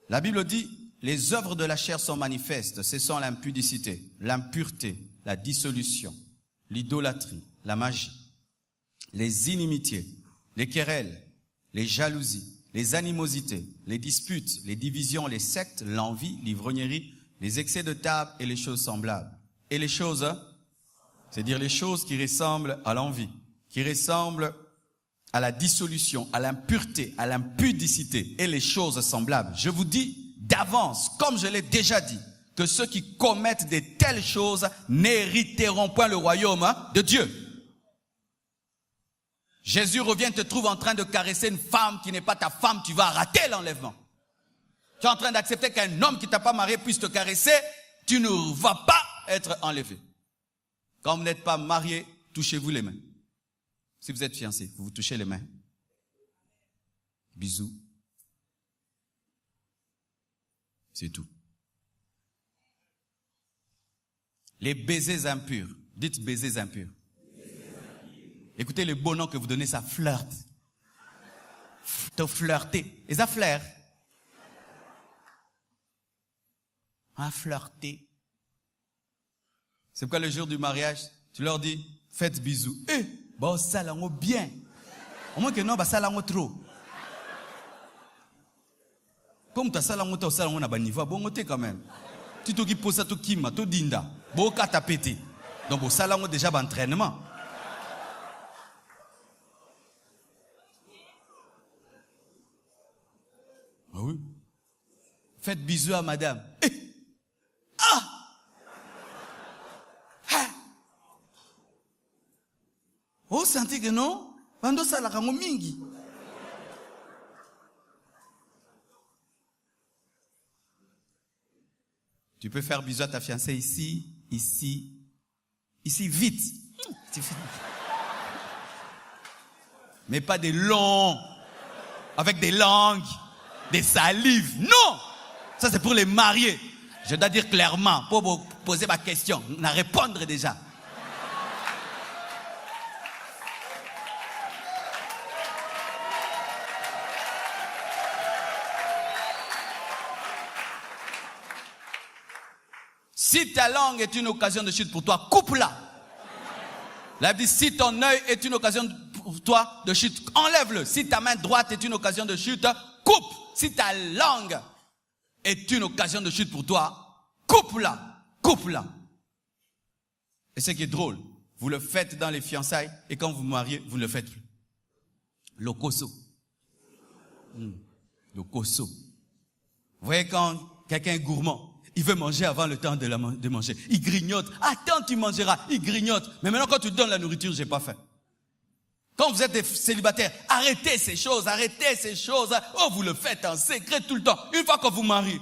S1: La Bible dit, les œuvres de la chair sont manifestes. Ce sont l'impudicité, l'impureté, la dissolution, l'idolâtrie, la magie, les inimitiés, les querelles, les jalousies, les animosités, les disputes, les divisions, les sectes, l'envie, l'ivrognerie, les excès de table et les choses semblables. Et les choses, c'est-à-dire les choses qui ressemblent à l'envie, qui ressemblent à la dissolution, à l'impureté, à l'impudicité et les choses semblables. Je vous dis d'avance, comme je l'ai déjà dit, que ceux qui commettent de telles choses n'hériteront point le royaume de Dieu. Jésus revient, te trouve en train de caresser une femme qui n'est pas ta femme, tu vas rater l'enlèvement. Tu es en train d'accepter qu'un homme qui t'a pas marié puisse te caresser, tu ne vas pas être enlevé. Quand vous n'êtes pas marié, touchez-vous les mains. Si vous êtes fiancé, vous vous touchez les mains. Bisous. C'est tout. Les baisers impurs. Dites baisers impurs. Écoutez le beau nom que vous donnez, ça flirte. Te flirter. Et ça flaire. Un flirter. C'est pourquoi le jour du mariage, tu leur dis, faites bisous. Bon, ça l'a bien. Au moins que non, ça l'a trop. Comme tu as ça l'a trop, ça l'a pas niveau, bon, t'es quand même. Tu te qui pose ça, tu kima, tu dinda. Bon, qu'à taper. Donc, ça l'a déjà d'entraînement. Ah oui. Faites bisous à madame. Oh, sentez que non? Bando ça la rango mingi. Tu peux faire bisous à ta fiancée ici, vite. Mais pas des longs, avec des langues, des salives. Non! Ça, c'est pour les mariés. Je dois dire clairement, pour vous poser ma question, à répondre déjà. Si ta langue est une occasion de chute pour toi, coupe-la. La Bible dit, si ton œil est une occasion pour toi de chute, enlève-le. Si ta main droite est une occasion de chute, coupe. Si ta langue est une occasion de chute pour toi, coupe-la. Coupe-la. Et ce qui est drôle, vous le faites dans les fiançailles et quand vous vous mariez, vous ne le faites plus. Le koso. Le koso. Vous voyez quand quelqu'un est gourmand, il veut manger avant le temps de manger. Il grignote. Attends, tu mangeras. Il grignote. Mais maintenant, quand tu donnes la nourriture, j'ai pas faim. Quand vous êtes des célibataires, arrêtez ces choses, arrêtez ces choses. Oh, vous le faites en secret tout le temps. Une fois que vous mariez.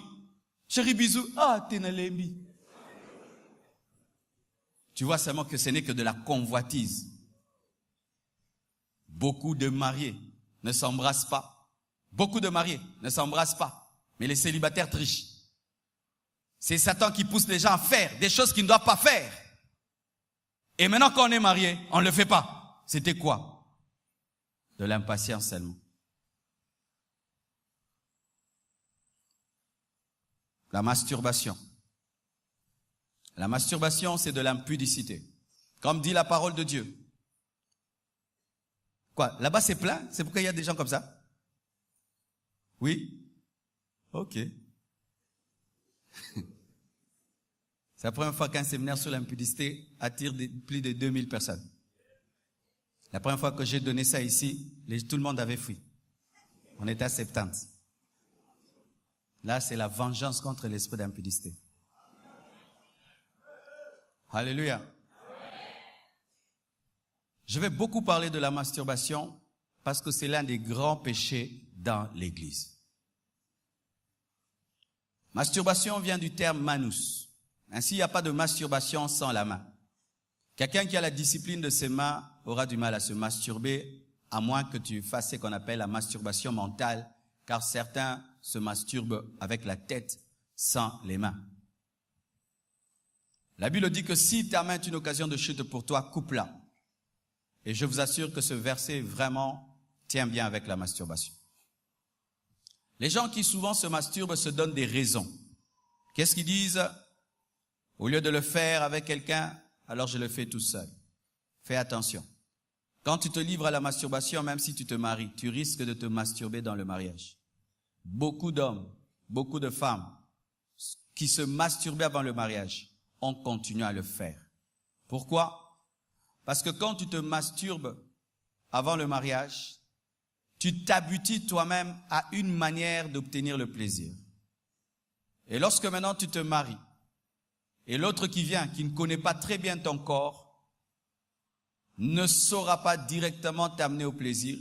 S1: Chérie, bisous. Ah, t'es nalembi. Tu vois seulement que ce n'est que de la convoitise. Beaucoup de mariés ne s'embrassent pas. Beaucoup de mariés ne s'embrassent pas. Mais les célibataires trichent. C'est Satan qui pousse les gens à faire des choses qu'ils ne doivent pas faire. Et maintenant qu'on est marié, on ne le fait pas. C'était quoi? De l'impatience seulement. La masturbation. La masturbation, c'est de l'impudicité. Comme dit la parole de Dieu. Quoi? Là-bas, c'est plein? C'est pourquoi il y a des gens comme ça? Oui? Ok. C'est la première fois qu'un séminaire sur l'impudicité attire plus de 2000 personnes. La première fois que j'ai donné ça ici, tout le monde avait fui. On était à 70. Là, c'est la vengeance contre l'esprit d'impudicité. Alléluia. Je vais beaucoup parler de la masturbation parce que c'est l'un des grands péchés dans l'Église. Masturbation vient du terme manus. Ainsi, il n'y a pas de masturbation sans la main. Quelqu'un qui a la discipline de ses mains aura du mal à se masturber, à moins que tu fasses ce qu'on appelle la masturbation mentale, car certains se masturbent avec la tête sans les mains. La Bible dit que si ta main est une occasion de chute pour toi, coupe-la. Et je vous assure que ce verset vraiment tient bien avec la masturbation. Les gens qui souvent se masturbent se donnent des raisons. Qu'est-ce qu'ils disent? Au lieu de le faire avec quelqu'un, alors je le fais tout seul. Fais attention. Quand tu te livres à la masturbation, même si tu te maries, tu risques de te masturber dans le mariage. Beaucoup d'hommes, beaucoup de femmes qui se masturbaient avant le mariage ont continué à le faire. Pourquoi? Parce que quand tu te masturbes avant le mariage, tu t'habitues toi-même à une manière d'obtenir le plaisir. Et lorsque maintenant tu te maries, et l'autre qui vient, qui ne connaît pas très bien ton corps, ne saura pas directement t'amener au plaisir,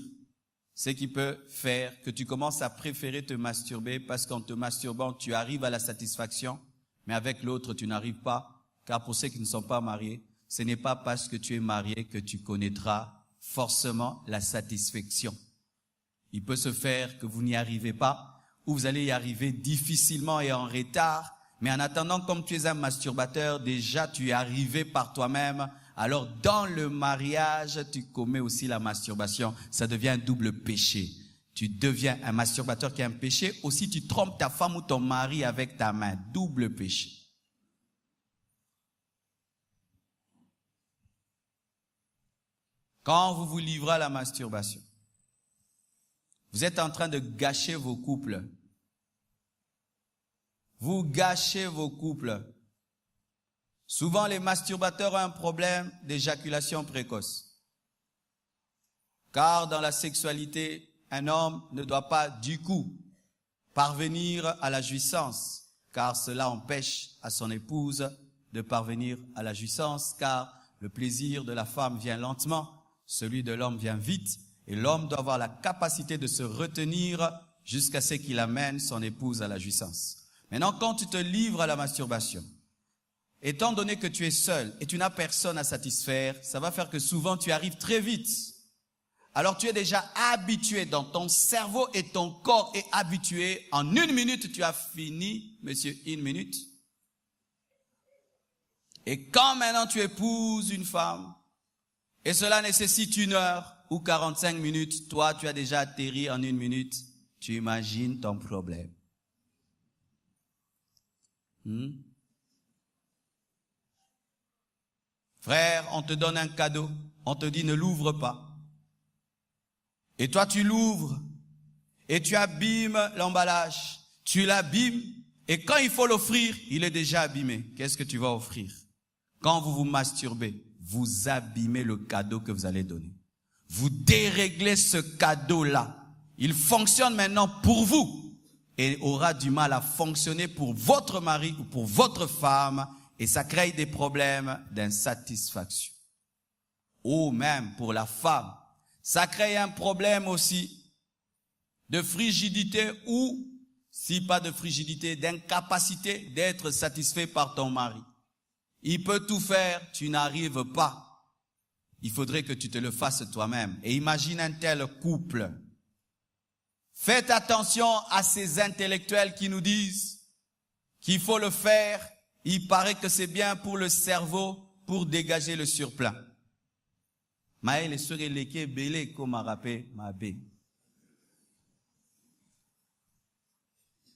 S1: ce qui peut faire que tu commences à préférer te masturber parce qu'en te masturbant, tu arrives à la satisfaction, mais avec l'autre, tu n'arrives pas, car pour ceux qui ne sont pas mariés, ce n'est pas parce que tu es marié que tu connaîtras forcément la satisfaction. Il peut se faire que vous n'y arrivez pas, ou vous allez y arriver difficilement et en retard, mais en attendant, comme tu es un masturbateur, déjà tu es arrivé par toi-même. Alors dans le mariage, tu commets aussi la masturbation. Ça devient un double péché. Tu deviens un masturbateur qui a un péché. Aussi, tu trompes ta femme ou ton mari avec ta main. Double péché. Quand vous vous livrez à la masturbation, vous êtes en train de gâcher vos couples. Vous gâchez vos couples. Souvent, les masturbateurs ont un problème d'éjaculation précoce. Car dans la sexualité, un homme ne doit pas, du coup, parvenir à la jouissance, car cela empêche à son épouse de parvenir à la jouissance, car le plaisir de la femme vient lentement, celui de l'homme vient vite, et l'homme doit avoir la capacité de se retenir jusqu'à ce qu'il amène son épouse à la jouissance. Maintenant, quand tu te livres à la masturbation, étant donné que tu es seul et tu n'as personne à satisfaire, ça va faire que souvent tu arrives très vite. Alors tu es déjà habitué, dans ton cerveau et ton corps est habitué. En 1 minute, tu as fini, monsieur, 1 minute. Et quand maintenant tu épouses une femme, et cela nécessite 1 heure ou 45 minutes, toi tu as déjà atterri en 1 minute, tu imagines ton problème. Frère, on te donne un cadeau, on te dit ne l'ouvre pas. Et toi tu l'ouvres et tu abîmes l'emballage, tu l'abîmes et quand il faut l'offrir, il est déjà abîmé. Qu'est-ce que tu vas offrir? Quand vous vous masturbez, vous abîmez le cadeau que vous allez donner. Vous déréglez ce cadeau-là. Il fonctionne maintenant pour vous et aura du mal à fonctionner pour votre mari ou pour votre femme. Et ça crée des problèmes d'insatisfaction. Ou même pour la femme, ça crée un problème aussi de frigidité ou, si pas de frigidité, d'incapacité d'être satisfait par ton mari. Il peut tout faire, tu n'arrives pas. Il faudrait que tu te le fasses toi-même. Et imagine un tel couple. Faites attention à ces intellectuels qui nous disent qu'il faut le faire. Il paraît que c'est bien pour le cerveau, pour dégager le surplein.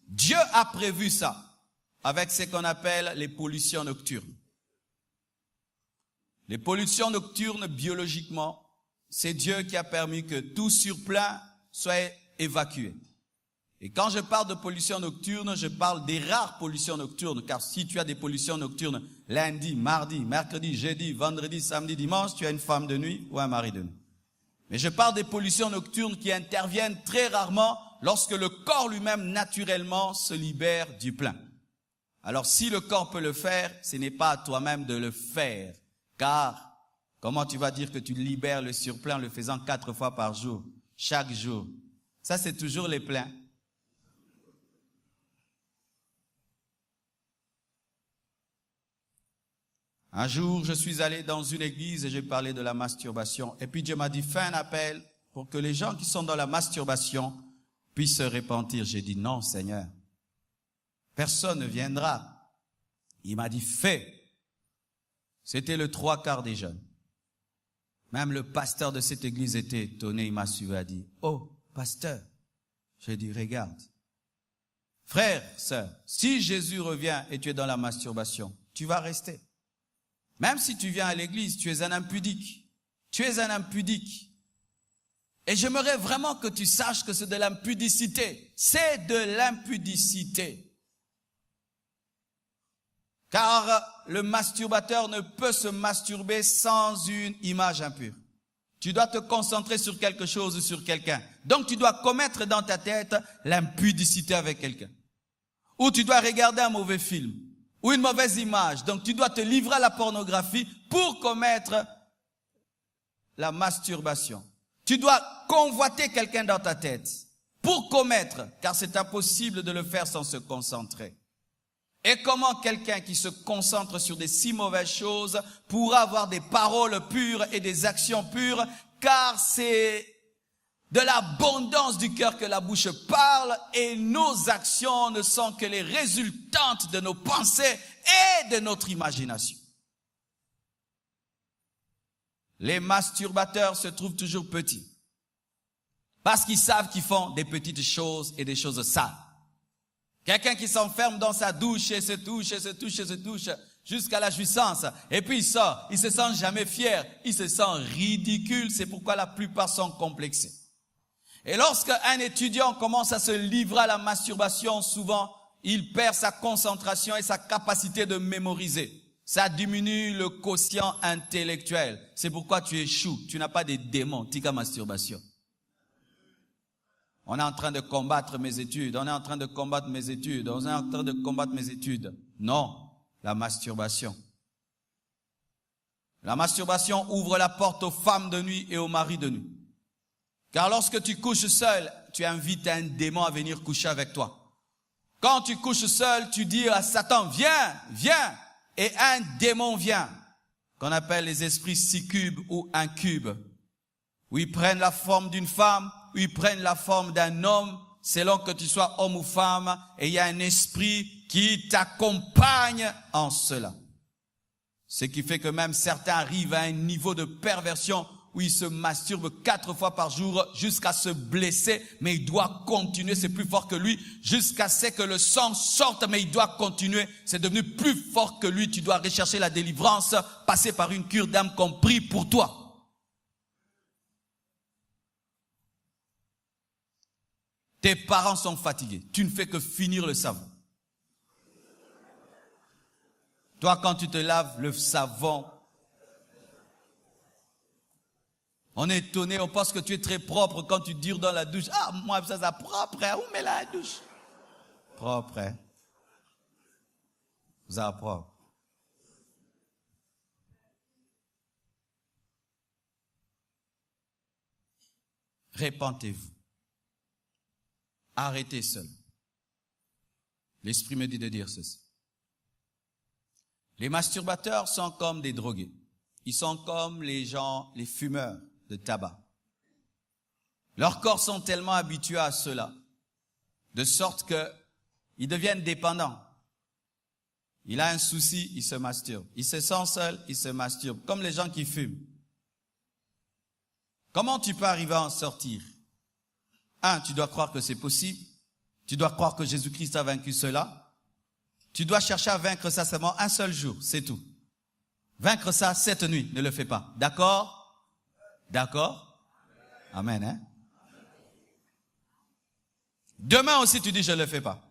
S1: Dieu a prévu ça avec ce qu'on appelle les pollutions nocturnes. Les pollutions nocturnes, biologiquement, c'est Dieu qui a permis que tout surplein soit évacué. Et quand je parle de pollution nocturne, je parle des rares pollutions nocturnes, car si tu as des pollutions nocturnes lundi, mardi, mercredi, jeudi, vendredi, samedi, dimanche, tu as une femme de nuit ou un mari de nuit. Mais je parle des pollutions nocturnes qui interviennent très rarement lorsque le corps lui-même naturellement se libère du plein. Alors si le corps peut le faire, ce n'est pas à toi-même de le faire, car comment tu vas dire que tu libères le surplein en le faisant 4 fois par jour, chaque jour? Ça c'est toujours les pleins. Un jour, je suis allé dans une église et j'ai parlé de la masturbation. Et puis Dieu m'a dit, fais un appel pour que les gens qui sont dans la masturbation puissent se repentir. J'ai dit, non, Seigneur. Personne ne viendra. Il m'a dit, fais. C'était le 3/4 des jeunes. Même le pasteur de cette église était étonné. Il m'a suivi et a dit, oh, pasteur. J'ai dit, regarde, Frère, sœur, si Jésus revient et tu es dans la masturbation, tu vas rester. Même si tu viens à l'église, tu es un impudique. Tu es un impudique. Et j'aimerais vraiment que tu saches que c'est de l'impudicité. C'est de l'impudicité. Car le masturbateur ne peut se masturber sans une image impure. Tu dois te concentrer sur quelque chose ou sur quelqu'un. Donc tu dois commettre dans ta tête l'impudicité avec quelqu'un. Ou tu dois regarder un mauvais film. Ou une mauvaise image. Donc tu dois te livrer à la pornographie pour commettre la masturbation. Tu dois convoiter quelqu'un dans ta tête pour commettre, car c'est impossible de le faire sans se concentrer. Et comment quelqu'un qui se concentre sur des si mauvaises choses pourra avoir des paroles pures et des actions pures, car c'est de l'abondance du cœur que la bouche parle et nos actions ne sont que les résultantes de nos pensées et de notre imagination. Les masturbateurs se trouvent toujours petits parce qu'ils savent qu'ils font des petites choses et des choses sales. Quelqu'un qui s'enferme dans sa douche et se touche et se touche et se touche jusqu'à la jouissance et puis il sort, il se sent jamais fier, il se sent ridicule, c'est pourquoi la plupart sont complexés. Et lorsqu'un étudiant commence à se livrer à la masturbation, souvent il perd sa concentration et sa capacité de mémoriser. Ça diminue le quotient intellectuel. C'est pourquoi tu échoues. Tu n'as pas de démons. Tika masturbation. On est en train de combattre mes études. On est en train de combattre mes études. On est en train de combattre mes études. Non. La masturbation. La masturbation ouvre la porte aux femmes de nuit et aux maris de nuit. Car lorsque tu couches seul, tu invites un démon à venir coucher avec toi. Quand tu couches seul, tu dis à Satan, viens, viens. Et un démon vient, qu'on appelle les esprits succubes ou incubes, où ils prennent la forme d'une femme, où ils prennent la forme d'un homme, selon que tu sois homme ou femme, et il y a un esprit qui t'accompagne en cela. Ce qui fait que même certains arrivent à un niveau de perversion où il se masturbe 4 fois par jour jusqu'à se blesser, mais il doit continuer, c'est plus fort que lui, jusqu'à ce que le sang sorte, mais il doit continuer, c'est devenu plus fort que lui, tu dois rechercher la délivrance, passer par une cure d'âme qu'on prie pour toi. Tes parents sont fatigués, tu ne fais que finir le savon. Toi, quand tu te laves le savon, on est étonné, on pense que tu es très propre quand tu dures dans la douche. Ah, moi, ça propre, hein? Où met la douche? Propre, hein? Vous êtes propre. Répentez-vous. Arrêtez seul. L'Esprit me dit de dire ceci. Les masturbateurs sont comme des drogués. Ils sont comme les gens, les fumeurs de tabac. Leurs corps sont tellement habitués à cela, de sorte que ils deviennent dépendants. Il a un souci, il se masturbe. Il se sent seul, il se masturbe. Comme les gens qui fument. Comment tu peux arriver à en sortir? Tu dois croire que c'est possible. Tu dois croire que Jésus-Christ a vaincu cela. Tu dois chercher à vaincre ça seulement un seul jour, c'est tout. Vaincre ça cette nuit, ne le fais pas. D'accord? D'accord? Amen, hein? Demain aussi tu dis je ne le fais pas.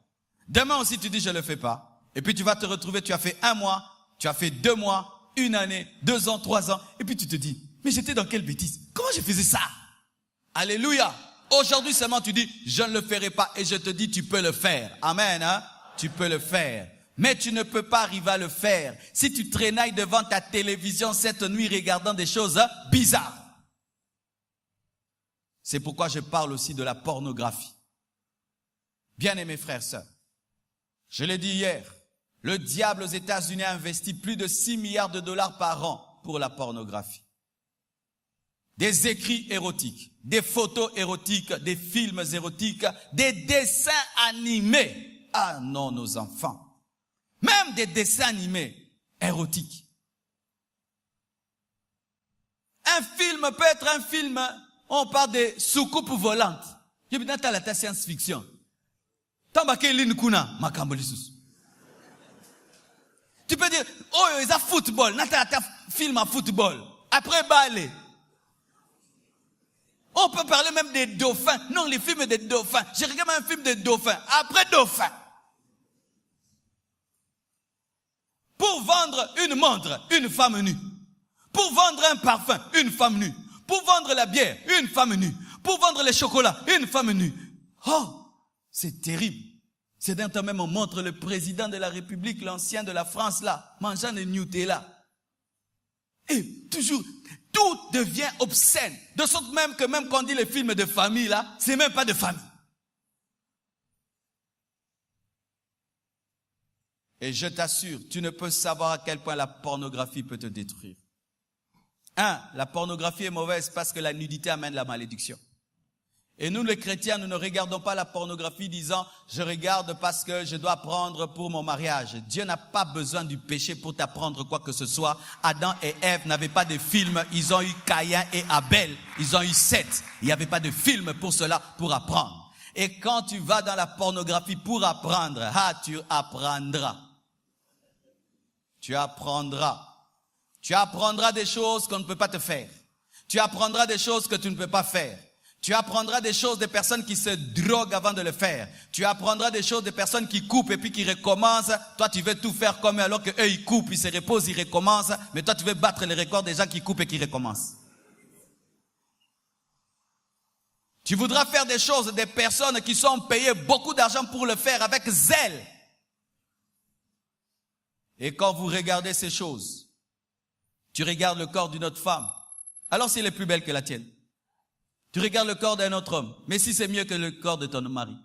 S1: Demain aussi tu dis je ne le fais pas. Et puis tu vas te retrouver, tu as fait 1 mois, tu as fait 2 mois, 1 année, 2 ans, 3 ans. Et puis tu te dis, mais j'étais dans quelle bêtise? Comment je faisais ça? Alléluia! Aujourd'hui seulement tu dis, je ne le ferai pas. Et je te dis, tu peux le faire. Amen, hein? Tu peux le faire. Mais tu ne peux pas arriver à le faire si tu traînailles devant ta télévision cette nuit regardant des choses bizarres. C'est pourquoi je parle aussi de la pornographie. Bien-aimés frères, sœurs, je l'ai dit hier, le diable aux États-Unis a investi plus de 6 milliards de dollars par an pour la pornographie. Des écrits érotiques, des photos érotiques, des films érotiques, des dessins animés. Ah non, nos enfants. Même des dessins animés érotiques. Un film peut être un film, on parle de soucoupes volantes. Je vais dans la science-fiction. Tu peux dire, oh, il y a football, nata film à football. Après, ballet. On peut parler même des dauphins. Non, les films des dauphins. J'ai regardé un film des dauphins. Après dauphin. Pour vendre une montre, une femme nue. Pour vendre un parfum, une femme nue. Pour vendre la bière, une femme nue. Pour vendre les chocolats, une femme nue. Oh, c'est terrible. C'est d'un temps même on montre le président de la République, l'ancien de la France là, mangeant des Nutella. Et toujours, tout devient obscène. De sorte même que même quand on dit les films de famille là, c'est même pas de famille. Et je t'assure, tu ne peux savoir à quel point la pornographie peut te détruire. La pornographie est mauvaise parce que la nudité amène la malédiction. Et nous, les chrétiens, nous ne regardons pas la pornographie disant « je regarde parce que je dois apprendre pour mon mariage ». Dieu n'a pas besoin du péché pour t'apprendre quoi que ce soit. Adam et Ève n'avaient pas de film, ils ont eu Caïn et Abel, ils ont eu Seth. Il n'y avait pas de film pour cela, pour apprendre. Et quand tu vas dans la pornographie pour apprendre, tu apprendras. Tu apprendras. Tu apprendras des choses qu'on ne peut pas te faire. Tu apprendras des choses que tu ne peux pas faire. Tu apprendras des choses des personnes qui se droguent avant de le faire. Tu apprendras des choses des personnes qui coupent et puis qui recommencent. Toi, tu veux tout faire comme eux alors que eux, ils coupent, ils se reposent, ils recommencent. Mais toi, tu veux battre les records des gens qui coupent et qui recommencent. Tu voudras faire des choses des personnes qui sont payées beaucoup d'argent pour le faire avec zèle. Et quand vous regardez ces choses, tu regardes le corps d'une autre femme. Alors si elle est plus belle que la tienne. Tu regardes le corps d'un autre homme, mais si c'est mieux que le corps de ton mari,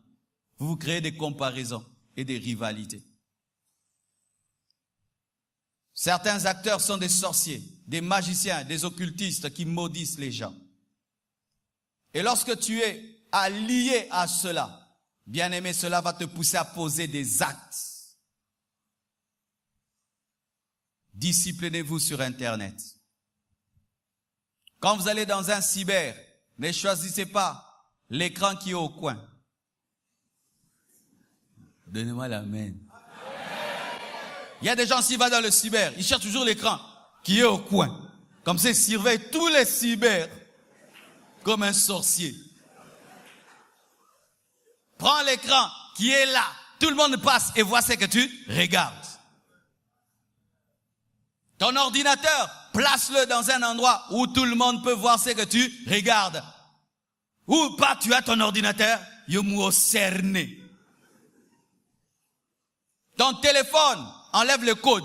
S1: vous créez des comparaisons et des rivalités. Certains acteurs sont des sorciers, des magiciens, des occultistes qui maudissent les gens. Et lorsque tu es allié à cela, bien-aimé, cela va te pousser à poser des actes. Disciplinez-vous sur Internet. Quand vous allez dans un cyber, ne choisissez pas l'écran qui est au coin. Donnez-moi l'amen. Il y a des gens, s'ils vont dans le cyber, ils cherchent toujours l'écran qui est au coin. Comme ça, ils surveillent tous les cyber comme un sorcier. Prends l'écran qui est là. Tout le monde passe et voit ce que tu regardes. Ton ordinateur, place-le dans un endroit où tout le monde peut voir ce que tu regardes. Ou pas, tu as ton ordinateur, yomuo cerné. Ton téléphone, enlève le code.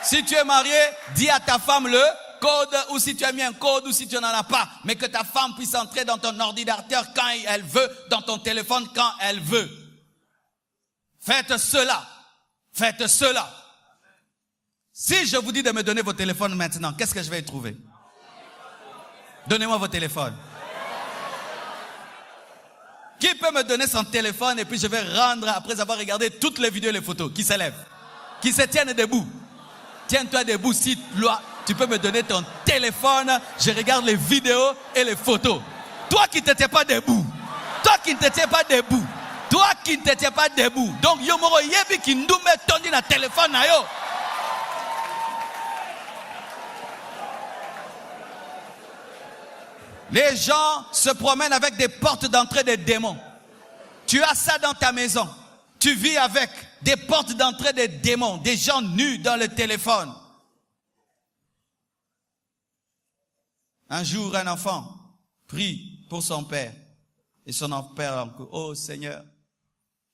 S1: Si tu es marié, dis à ta femme le code, ou si tu as mis un code, ou si tu n'en as pas. Mais que ta femme puisse entrer dans ton ordinateur quand elle veut, dans ton téléphone quand elle veut. Faites cela. Faites cela. Si je vous dis de me donner vos téléphones maintenant, qu'est-ce que je vais y trouver? Donnez-moi vos téléphones. Qui peut me donner son téléphone et puis je vais rendre, après avoir regardé toutes les vidéos et les photos, qui s'élèvent, qui se tiennent debout? Tiens-toi debout si tu peux me donner ton téléphone, je regarde les vidéos et les photos. Toi qui ne t'étais pas debout. Toi qui ne t'étais pas debout. Toi qui ne t'étais pas debout. Donc, yomoro yebi ki ndume tondi na téléphone na yo. Les gens se promènent avec des portes d'entrée des démons. Tu as ça dans ta maison. Tu vis avec des portes d'entrée des démons, des gens nus dans le téléphone. Un jour, un enfant prie pour son père. Et son père encore, oh Seigneur,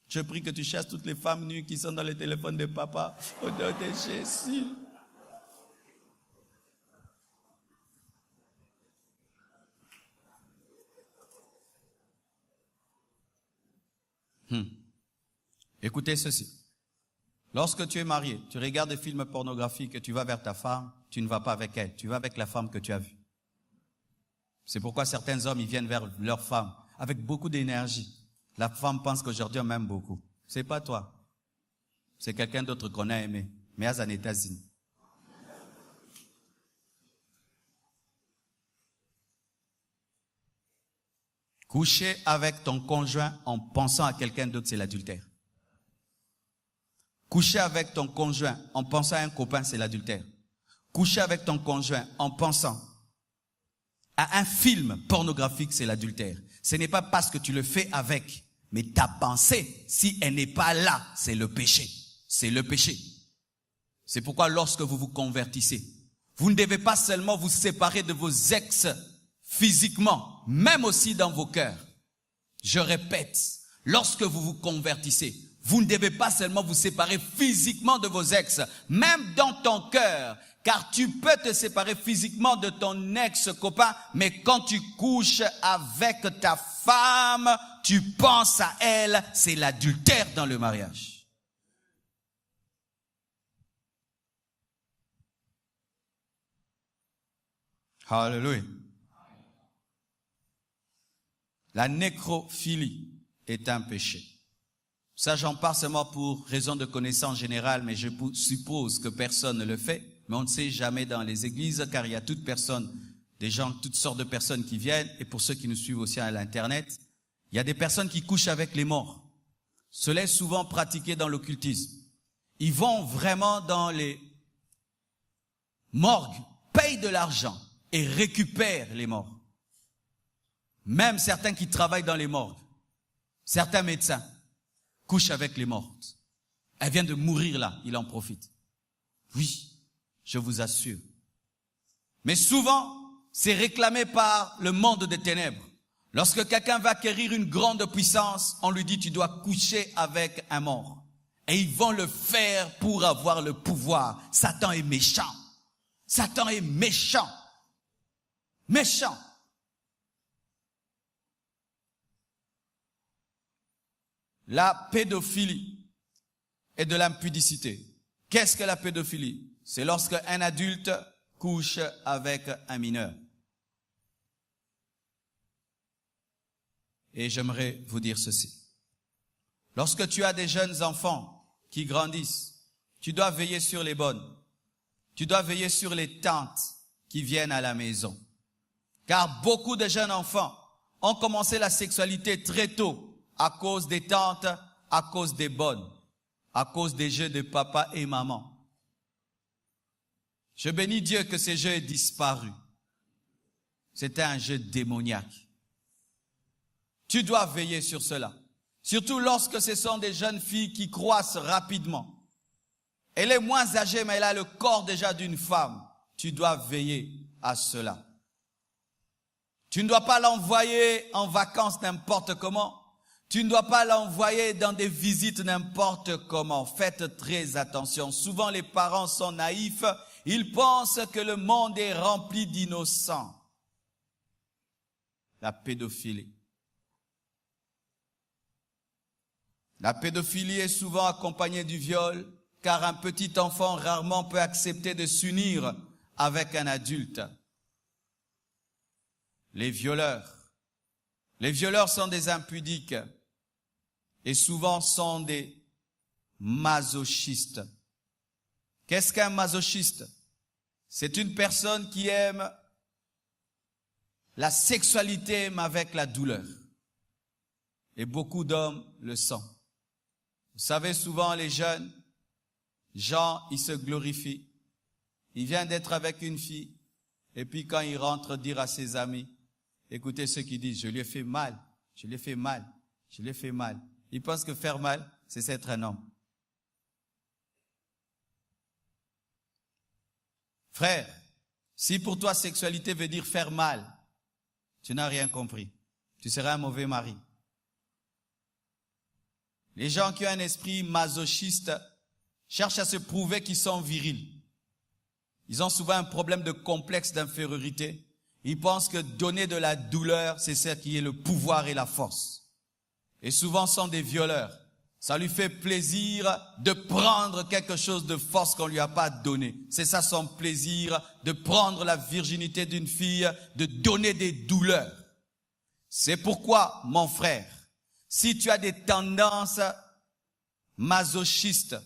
S1: je prie que tu chasses toutes les femmes nues qui sont dans le téléphone de papa. Au nom de Jésus. Écoutez ceci. Lorsque tu es marié, tu regardes des films pornographiques et tu vas vers ta femme, tu ne vas pas avec elle, tu vas avec la femme que tu as vue. C'est pourquoi certains hommes, ils viennent vers leur femme avec beaucoup d'énergie. La femme pense qu'aujourd'hui on m'aime beaucoup. C'est pas toi. C'est quelqu'un d'autre qu'on a aimé. Mais à États-Unis. Coucher avec ton conjoint en pensant à quelqu'un d'autre, c'est l'adultère. Coucher avec ton conjoint en pensant à un copain, c'est l'adultère. Coucher avec ton conjoint en pensant à un film pornographique, c'est l'adultère. Ce n'est pas parce que tu le fais avec, mais ta pensée, si elle n'est pas là, c'est le péché. C'est le péché. C'est pourquoi lorsque vous vous convertissez, vous ne devez pas seulement vous séparer de vos ex physiquement, même aussi dans vos cœurs. Je répète, lorsque vous vous convertissez, vous ne devez pas seulement vous séparer physiquement de vos ex, même dans ton cœur, car tu peux te séparer physiquement de ton ex-copain, mais quand tu couches avec ta femme, tu penses à elle, c'est l'adultère dans le mariage. Alléluia. La nécrophilie est un péché. Ça, j'en parle seulement pour raison de connaissance générale, mais je suppose que personne ne le fait. Mais on ne sait jamais dans les églises, car il y a toutes sortes de personnes qui viennent. Et pour ceux qui nous suivent aussi à l'internet, il y a des personnes qui couchent avec les morts. Cela est souvent pratiqué dans l'occultisme. Ils vont vraiment dans les morgues, payent de l'argent et récupèrent les morts. Même certains qui travaillent dans les morgues, certains médecins, couchent avec les mortes. Elle vient de mourir là, il en profite. Oui, je vous assure. Mais souvent, c'est réclamé par le monde des ténèbres. Lorsque quelqu'un va acquérir une grande puissance, on lui dit tu dois coucher avec un mort. Et ils vont le faire pour avoir le pouvoir. Satan est méchant. Satan est méchant. Méchant. La pédophilie est de l'impudicité. Qu'est-ce que la pédophilie? C'est lorsque un adulte couche avec un mineur. Et j'aimerais vous dire ceci. Lorsque tu as des jeunes enfants qui grandissent, tu dois veiller sur les bonnes. Tu dois veiller sur les tantes qui viennent à la maison. Car beaucoup de jeunes enfants ont commencé la sexualité très tôt à cause des tantes, à cause des bonnes, à cause des jeux de papa et maman. Je bénis Dieu que ces jeux aient disparu. C'était un jeu démoniaque. Tu dois veiller sur cela. Surtout lorsque ce sont des jeunes filles qui croissent rapidement. Elle est moins âgée, mais elle a le corps déjà d'une femme. Tu dois veiller à cela. Tu ne dois pas l'envoyer en vacances n'importe comment. Tu ne dois pas l'envoyer dans des visites n'importe comment. Faites très attention. Souvent, les parents sont naïfs. Ils pensent que le monde est rempli d'innocents. La pédophilie. La pédophilie est souvent accompagnée du viol, car un petit enfant rarement peut accepter de s'unir avec un adulte. Les violeurs sont des impudiques et souvent sont des masochistes. Qu'est-ce qu'un masochiste? C'est une personne qui aime la sexualité mais avec la douleur. Et beaucoup d'hommes le sont. Vous savez, souvent les jeunes gens, ils se glorifient. Il vient d'être avec une fille et puis quand il rentre dire à ses amis, écoutez ceux qui disent, je lui ai fait mal, je lui ai fait mal, je lui ai fait mal. Ils pensent que faire mal, c'est être un homme. Frère, si pour toi sexualité veut dire faire mal, tu n'as rien compris. Tu seras un mauvais mari. Les gens qui ont un esprit masochiste cherchent à se prouver qu'ils sont virils. Ils ont souvent un problème de complexe d'infériorité. Ils pensent que donner de la douleur, c'est ce qui est le pouvoir et la force. Et souvent sont des violeurs. Ça lui fait plaisir de prendre quelque chose de force qu'on lui a pas donné. C'est ça son plaisir, de prendre la virginité d'une fille, de donner des douleurs. C'est pourquoi, mon frère, si tu as des tendances masochistes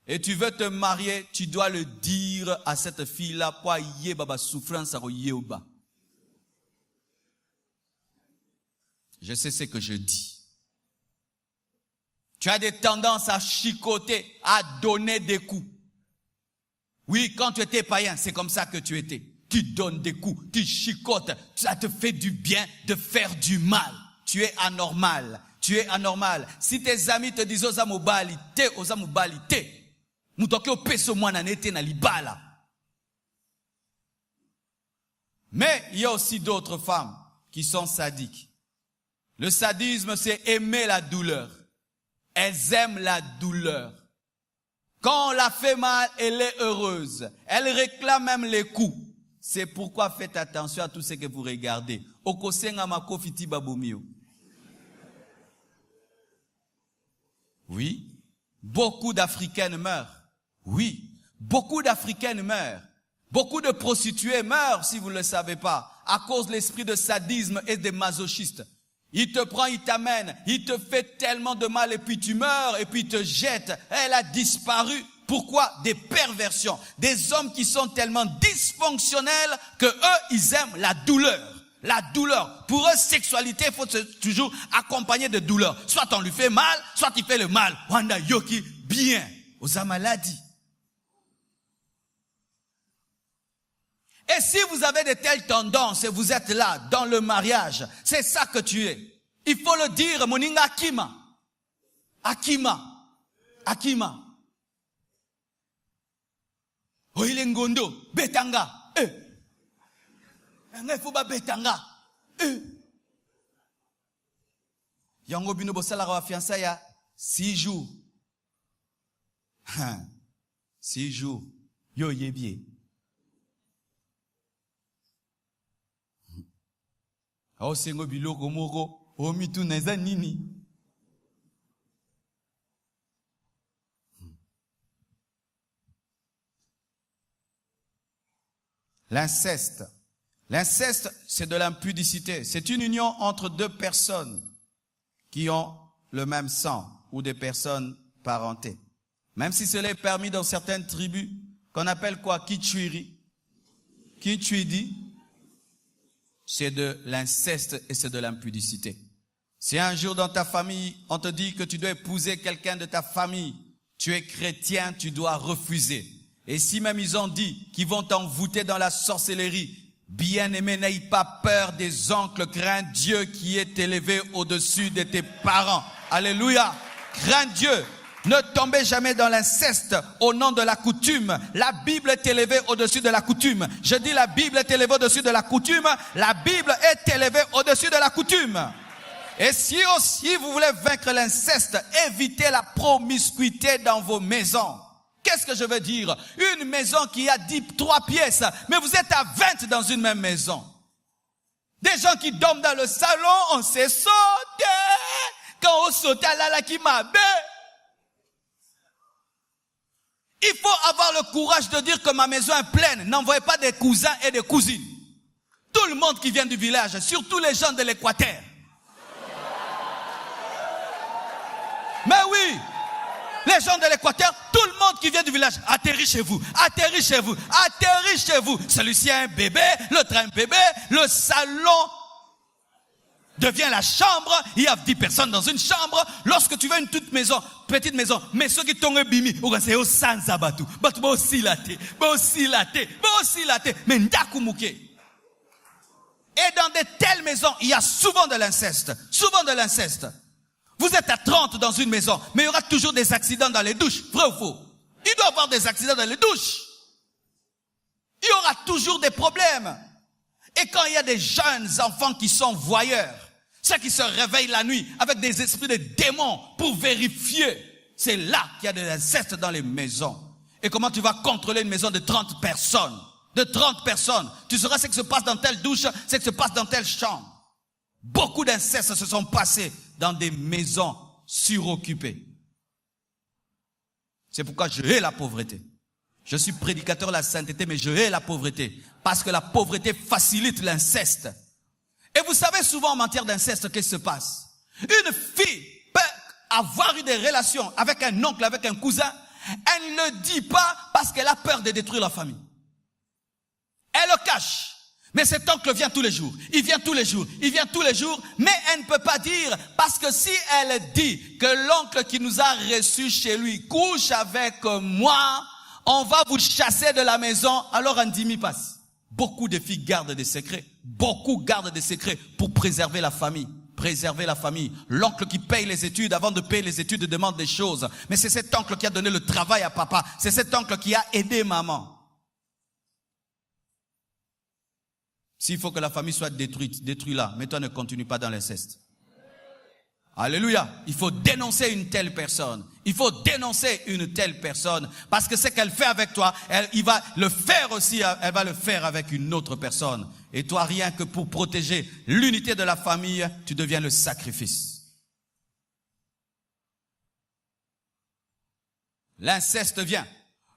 S1: et tu veux te marier, tu dois le dire à cette fille-là, pour yé baba souffrance à yé oba. Je sais ce que je dis. Tu as des tendances à chicoter, à donner des coups. Oui, quand tu étais païen, c'est comme ça que tu étais. Tu donnes des coups, tu chicotes, ça te fait du bien de faire du mal. Tu es anormal, tu es anormal. Si tes amis te disent ozamobalité, mutoke opeso mwana nete na libala. Mais il y a aussi d'autres femmes qui sont sadiques. Le sadisme, c'est aimer la douleur. Elles aiment la douleur. Quand on la fait mal, elle est heureuse. Elle réclame même les coups. C'est pourquoi faites attention à tout ce que vous regardez. Oui, beaucoup d'Africaines meurent. Oui, beaucoup d'Africaines meurent. Beaucoup de prostituées meurent, si vous ne le savez pas, à cause de l'esprit de sadisme et des masochistes. Il te prend, il t'amène, il te fait tellement de mal et puis tu meurs et puis il te jette. Elle a disparu. Pourquoi? Des perversions. Des hommes qui sont tellement dysfonctionnels que eux, ils aiment la douleur. La douleur. Pour eux, sexualité, il faut toujours accompagner de douleur. Soit on lui fait mal, soit il fait le mal. Wanda Yoki, bien. Aux maladies. Et si vous avez de telles tendances et vous êtes là, dans le mariage, c'est ça que tu es. Il faut le dire, moninga akima. Akima. Akima. Oile ngondo, betanga. Ngefuba betanga. Yango bino bosala wa fiançailles ya 6 jours. 6 jours. Yo yebie. Aosengo biloko moko omitu neza nini. L'inceste. L'inceste, c'est de l'impudicité. C'est une union entre deux personnes qui ont le même sang ou des personnes parentées. Même si cela est permis dans certaines tribus, qu'on appelle quoi? Kichuiri. Kichuidi. C'est de l'inceste et c'est de l'impudicité. Si un jour dans ta famille, on te dit que tu dois épouser quelqu'un de ta famille, tu es chrétien, tu dois refuser. Et si même ils ont dit qu'ils vont t'envoûter dans la sorcellerie, bien-aimé, n'aie pas peur des oncles, crains Dieu qui est élevé au-dessus de tes parents. Alléluia. Crains Dieu. Ne tombez jamais dans l'inceste au nom de la coutume. La Bible est élevée au-dessus de la coutume. Je dis la Bible est élevée au-dessus de la coutume. La Bible est élevée au-dessus de la coutume. Et si aussi vous voulez vaincre l'inceste, évitez la promiscuité dans vos maisons. Qu'est-ce que je veux dire? Une maison qui a 3 pièces, mais vous êtes à 20 dans une même maison. Des gens qui dorment dans le salon, on s'est sauté. Quand on saute à la qui m'a bé. Il faut avoir le courage de dire que ma maison est pleine. N'envoyez pas des cousins et des cousines. Tout le monde qui vient du village, surtout les gens de l'Équateur. Mais oui, les gens de l'Équateur, tout le monde qui vient du village, atterrit chez vous, atterrit chez vous, atterrit chez vous. Celui-ci a un bébé, l'autre a un bébé, le salon devient la chambre, il y a 10 personnes dans une chambre. Lorsque tu veux une toute maison, petite maison, mais ceux qui t'ont bimi, c'est au sans abatou, aussi laté, mais ndakumuke. Et dans de telles maisons, il y a souvent de l'inceste, Vous êtes à 30 dans une maison, mais il y aura toujours des accidents dans les douches, vrai ou faux? Il doit y avoir des accidents dans les douches. Il y aura toujours des problèmes. Et quand il y a des jeunes enfants qui sont voyeurs, ceux qui se réveillent la nuit avec des esprits de démons pour vérifier, c'est là qu'il y a de l'inceste dans les maisons. Et comment tu vas contrôler une maison de 30 personnes? De 30 personnes. Tu sauras ce qui se passe dans telle douche, ce qui se passe dans telle chambre. Beaucoup d'incestes se sont passés dans des maisons suroccupées. C'est pourquoi je hais la pauvreté. Je suis prédicateur de la sainteté, mais je hais la pauvreté. Parce que la pauvreté facilite l'inceste. Et vous savez souvent en matière d'inceste, qu'est-ce qui se passe? Une fille peut avoir eu des relations avec un oncle, avec un cousin. Elle ne le dit pas parce qu'elle a peur de détruire la famille. Elle le cache. Mais cet oncle vient tous les jours, il vient tous les jours, il vient tous les jours, mais elle ne peut pas dire, parce que si elle dit que l'oncle qui nous a reçus chez lui couche avec moi, on va vous chasser de la maison, alors Andimi passe. Beaucoup de filles gardent des secrets, beaucoup gardent des secrets pour préserver la famille. Préserver la famille. L'oncle qui paye les études, avant de payer les études, demande des choses. Mais c'est cet oncle qui a donné le travail à papa, c'est cet oncle qui a aidé maman. S'il faut que la famille soit détruite, détruis-la. Mais toi ne continue pas dans l'inceste. Alléluia. Il faut dénoncer une telle personne. Il faut dénoncer une telle personne. Parce que ce qu'elle fait avec toi, il va le faire aussi, elle va le faire avec une autre personne. Et toi, rien que pour protéger l'unité de la famille, tu deviens le sacrifice. L'inceste vient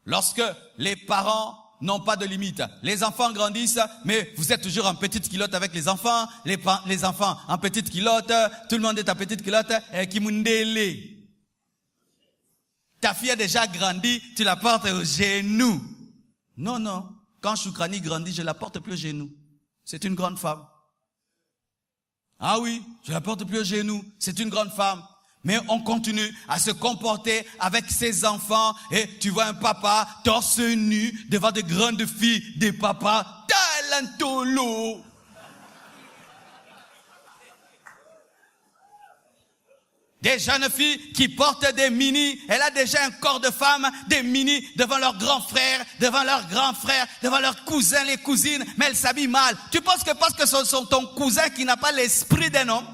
S1: lorsque les parents n'ont pas de limite. Les enfants grandissent, mais vous êtes toujours en petite culotte avec les enfants. Les enfants en petite culotte, tout le monde est en petite culotte. Et Kimundele. Ta fille a déjà grandi, tu la portes au genou. Non, non. Quand Choukrani grandit, je la porte plus au genou. C'est une grande femme. Ah oui, je la porte plus au genou. C'est une grande femme. Mais on continue à se comporter avec ses enfants. Et tu vois un papa torse nu devant de grandes filles, des papas talentolo. Des jeunes filles qui portent des mini. Elle a déjà un corps de femme, des mini devant leurs grands frères, devant leurs grands frères, devant leurs cousins, les cousines. Mais elle s'habille mal. Tu penses que parce que ce sont ton cousin qui n'a pas l'esprit d'un homme?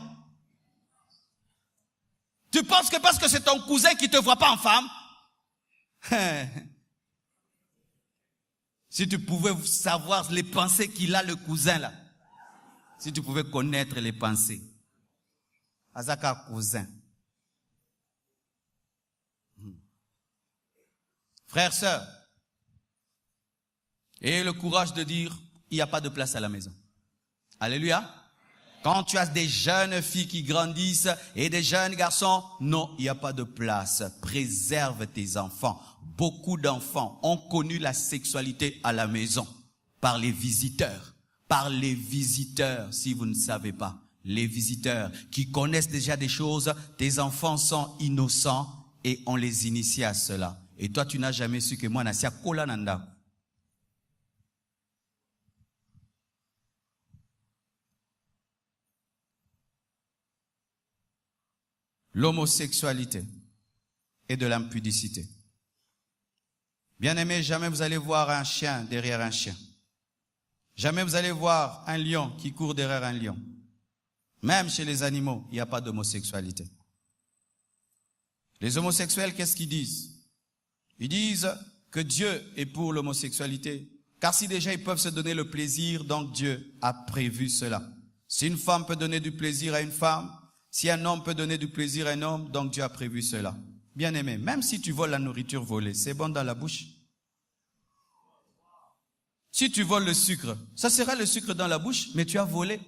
S1: Tu penses que parce que c'est ton cousin qui te voit pas en femme? Si tu pouvais savoir les pensées qu'il a, le cousin là. Si tu pouvais connaître les pensées. Azaka cousin. Frères, sœurs, ayez le courage de dire, il n'y a pas de place à la maison. Alléluia. Quand tu as des jeunes filles qui grandissent et des jeunes garçons, non, il n'y a pas de place. Préserve tes enfants. Beaucoup d'enfants ont connu la sexualité à la maison par les visiteurs. Par les visiteurs, si vous ne savez pas. Les visiteurs qui connaissent déjà des choses, tes enfants sont innocents et on les initie à cela. Et toi, tu n'as jamais su que moi, Nassia Kolananda. L'homosexualité et de l'impudicité. Bien-aimés, jamais vous allez voir un chien derrière un chien. Jamais vous allez voir un lion qui court derrière un lion. Même chez les animaux, il n'y a pas d'homosexualité. Les homosexuels, qu'est-ce qu'ils disent? Ils disent que Dieu est pour l'homosexualité. Car si déjà ils peuvent se donner le plaisir, donc Dieu a prévu cela. Si une femme peut donner du plaisir à une femme, si un homme peut donner du plaisir à un homme, donc Dieu a prévu cela. Bien-aimé, même si tu voles la nourriture volée, c'est bon dans la bouche. Si tu voles le sucre, ça sera le sucre dans la bouche, mais tu as volé.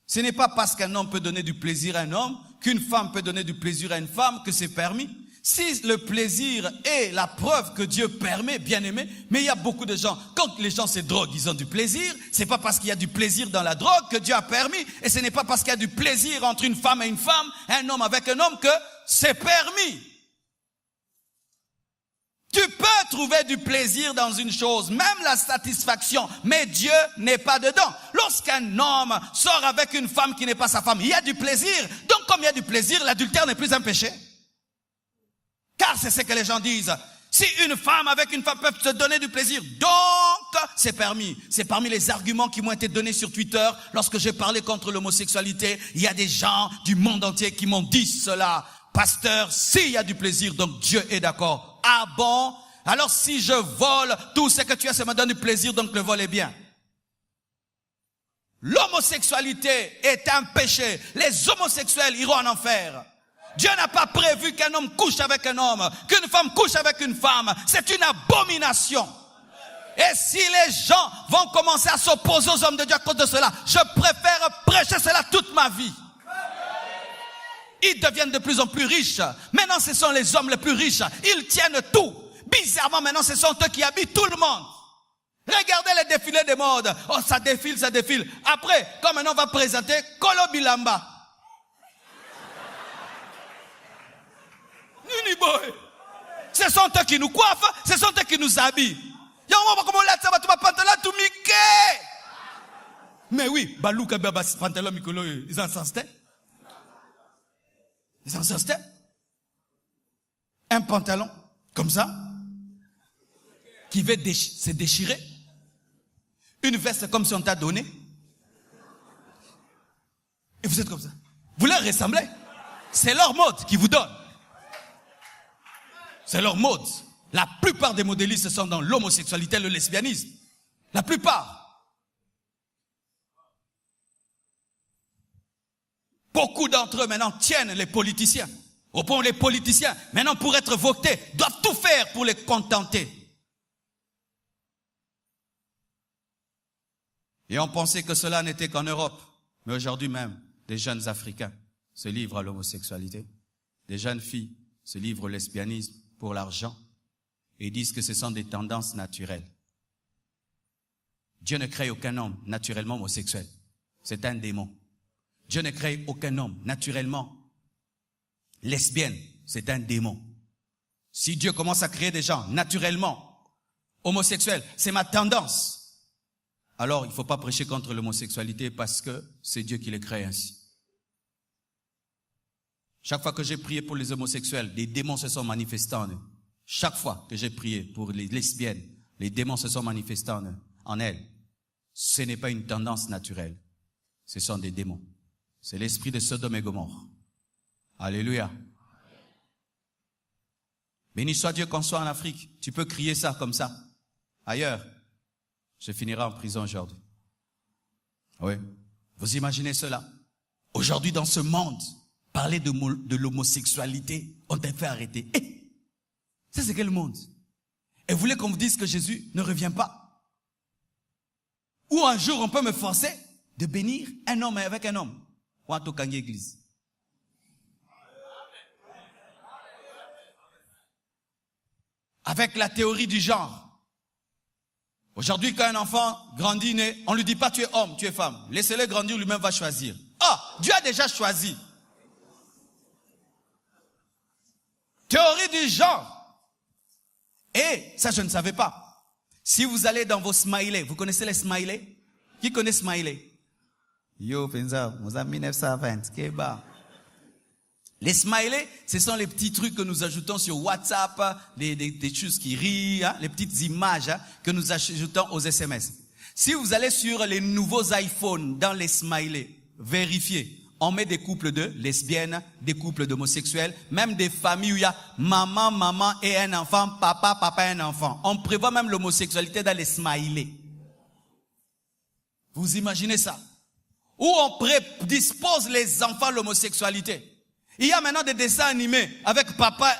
S1: Ce n'est pas parce qu'un homme peut donner du plaisir à un homme, qu'une femme peut donner du plaisir à une femme, que c'est permis. Si le plaisir est la preuve que Dieu permet, bien-aimé, mais il y a beaucoup de gens, quand les gens se droguent, ils ont du plaisir, c'est pas parce qu'il y a du plaisir dans la drogue que Dieu a permis, et ce n'est pas parce qu'il y a du plaisir entre une femme et une femme, un homme avec un homme que c'est permis. Tu peux trouver du plaisir dans une chose, même la satisfaction, mais Dieu n'est pas dedans. Lorsqu'un homme sort avec une femme qui n'est pas sa femme, il y a du plaisir. Donc comme il y a du plaisir, l'adultère n'est plus un péché. Car c'est ce que les gens disent. Si une femme avec une femme peuvent se donner du plaisir, donc c'est permis. C'est parmi les arguments qui m'ont été donnés sur Twitter lorsque j'ai parlé contre l'homosexualité. Il y a des gens du monde entier qui m'ont dit cela. Pasteur, s'il y a du plaisir, donc Dieu est d'accord. Ah bon? Alors si je vole, tout ce que tu as, ça me donne du plaisir, donc le vol est bien. L'homosexualité est un péché. Les homosexuels iront en enfer. Dieu n'a pas prévu qu'un homme couche avec un homme, qu'une femme couche avec une femme. C'est une abomination. Et si les gens vont commencer à s'opposer aux hommes de Dieu à cause de cela, je préfère prêcher cela toute ma vie. Ils deviennent de plus en plus riches. Maintenant, ce sont les hommes les plus riches. Ils tiennent tout. Bizarrement, maintenant, ce sont eux qui habitent tout le monde. Regardez les défilés de mode. Oh, ça défile, ça défile. Après, comme maintenant on va présenter Kolo Bilamba. Nini boy. Ce sont eux qui nous coiffent, ce sont eux qui nous habillent. Mais oui, Balouka Baba pantalon Mikolo, ils en sortaient. Ils en sortaient. Un pantalon, comme ça, qui veut se déchirer. Une veste comme si on t'a donné. Et vous êtes comme ça. Vous leur ressemblez. C'est leur mode qui vous donne. C'est leur mode. La plupart des modélistes sont dans l'homosexualité, le lesbianisme. La plupart. Beaucoup d'entre eux maintenant tiennent les politiciens. Au point où les politiciens, maintenant pour être votés, doivent tout faire pour les contenter. Et on pensait que cela n'était qu'en Europe. Mais aujourd'hui même, des jeunes Africains se livrent à l'homosexualité. Des jeunes filles se livrent au lesbianisme pour l'argent et disent que ce sont des tendances naturelles. Dieu ne crée aucun homme naturellement homosexuel. C'est un démon. Dieu ne crée aucun homme naturellement lesbienne. C'est un démon. Si Dieu commence à créer des gens naturellement homosexuels, c'est ma tendance. Alors, il ne faut pas prêcher contre l'homosexualité parce que c'est Dieu qui les crée ainsi. Chaque fois que j'ai prié pour les homosexuels, des démons se sont manifestés en eux. Chaque fois que j'ai prié pour les lesbiennes, les démons se sont manifestés en elles. Ce n'est pas une tendance naturelle. Ce sont des démons. C'est l'esprit de Sodome et Gomorrhe. Alléluia. Béni soit Dieu qu'on soit en Afrique. Tu peux crier ça comme ça. Ailleurs, je finirai en prison aujourd'hui. Oui. Vous imaginez cela? Aujourd'hui, dans ce monde, parler de l'homosexualité, on t'a fait arrêter. Ça, c'est quel monde? Et vous voulez qu'on vous dise que Jésus ne revient pas? Ou un jour, on peut me forcer de bénir un homme avec un homme. Ou en tout cas, église. Avec la théorie du genre. Aujourd'hui, quand un enfant grandit, né, on ne lui dit pas tu es homme, tu es femme. Laissez-le grandir, lui-même va choisir. Ah, Dieu a déjà choisi. Théorie du genre. Et ça, je ne savais pas. Si vous allez dans vos smileys, vous connaissez les smileys? Qui connaît smiley? Yo, Penza, nous avons 1920, Keba. Les smileys, ce sont les petits trucs que nous ajoutons sur WhatsApp, des choses qui rient, hein, les petites images hein, que nous ajoutons aux SMS. Si vous allez sur les nouveaux iPhones, dans les smileys, vérifiez. On met des couples de lesbiennes, des couples d'homosexuels, même des familles où il y a maman et un enfant, papa et un enfant. On prévoit même l'homosexualité dans les smileys. Vous imaginez ça? Où on prédispose les enfants à l'homosexualité. Il y a maintenant des dessins animés avec papa,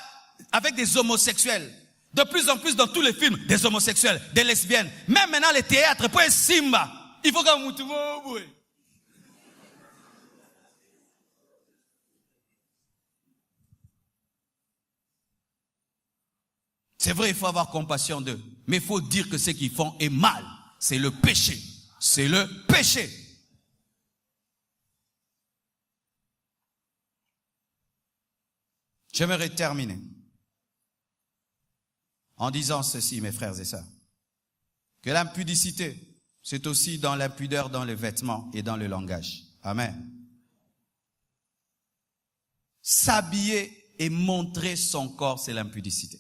S1: avec des homosexuels. De plus en plus dans tous les films, des homosexuels, des lesbiennes. Même maintenant les théâtres, pour Simba. Il faut qu'on moutoue. C'est vrai, il faut avoir compassion d'eux. Mais il faut dire que ce qu'ils font est mal. C'est le péché. C'est le péché. J'aimerais terminer en disant ceci, mes frères et sœurs, que l'impudicité, c'est aussi dans l'impudeur, dans les vêtements et dans le langage. Amen. S'habiller et montrer son corps, c'est l'impudicité.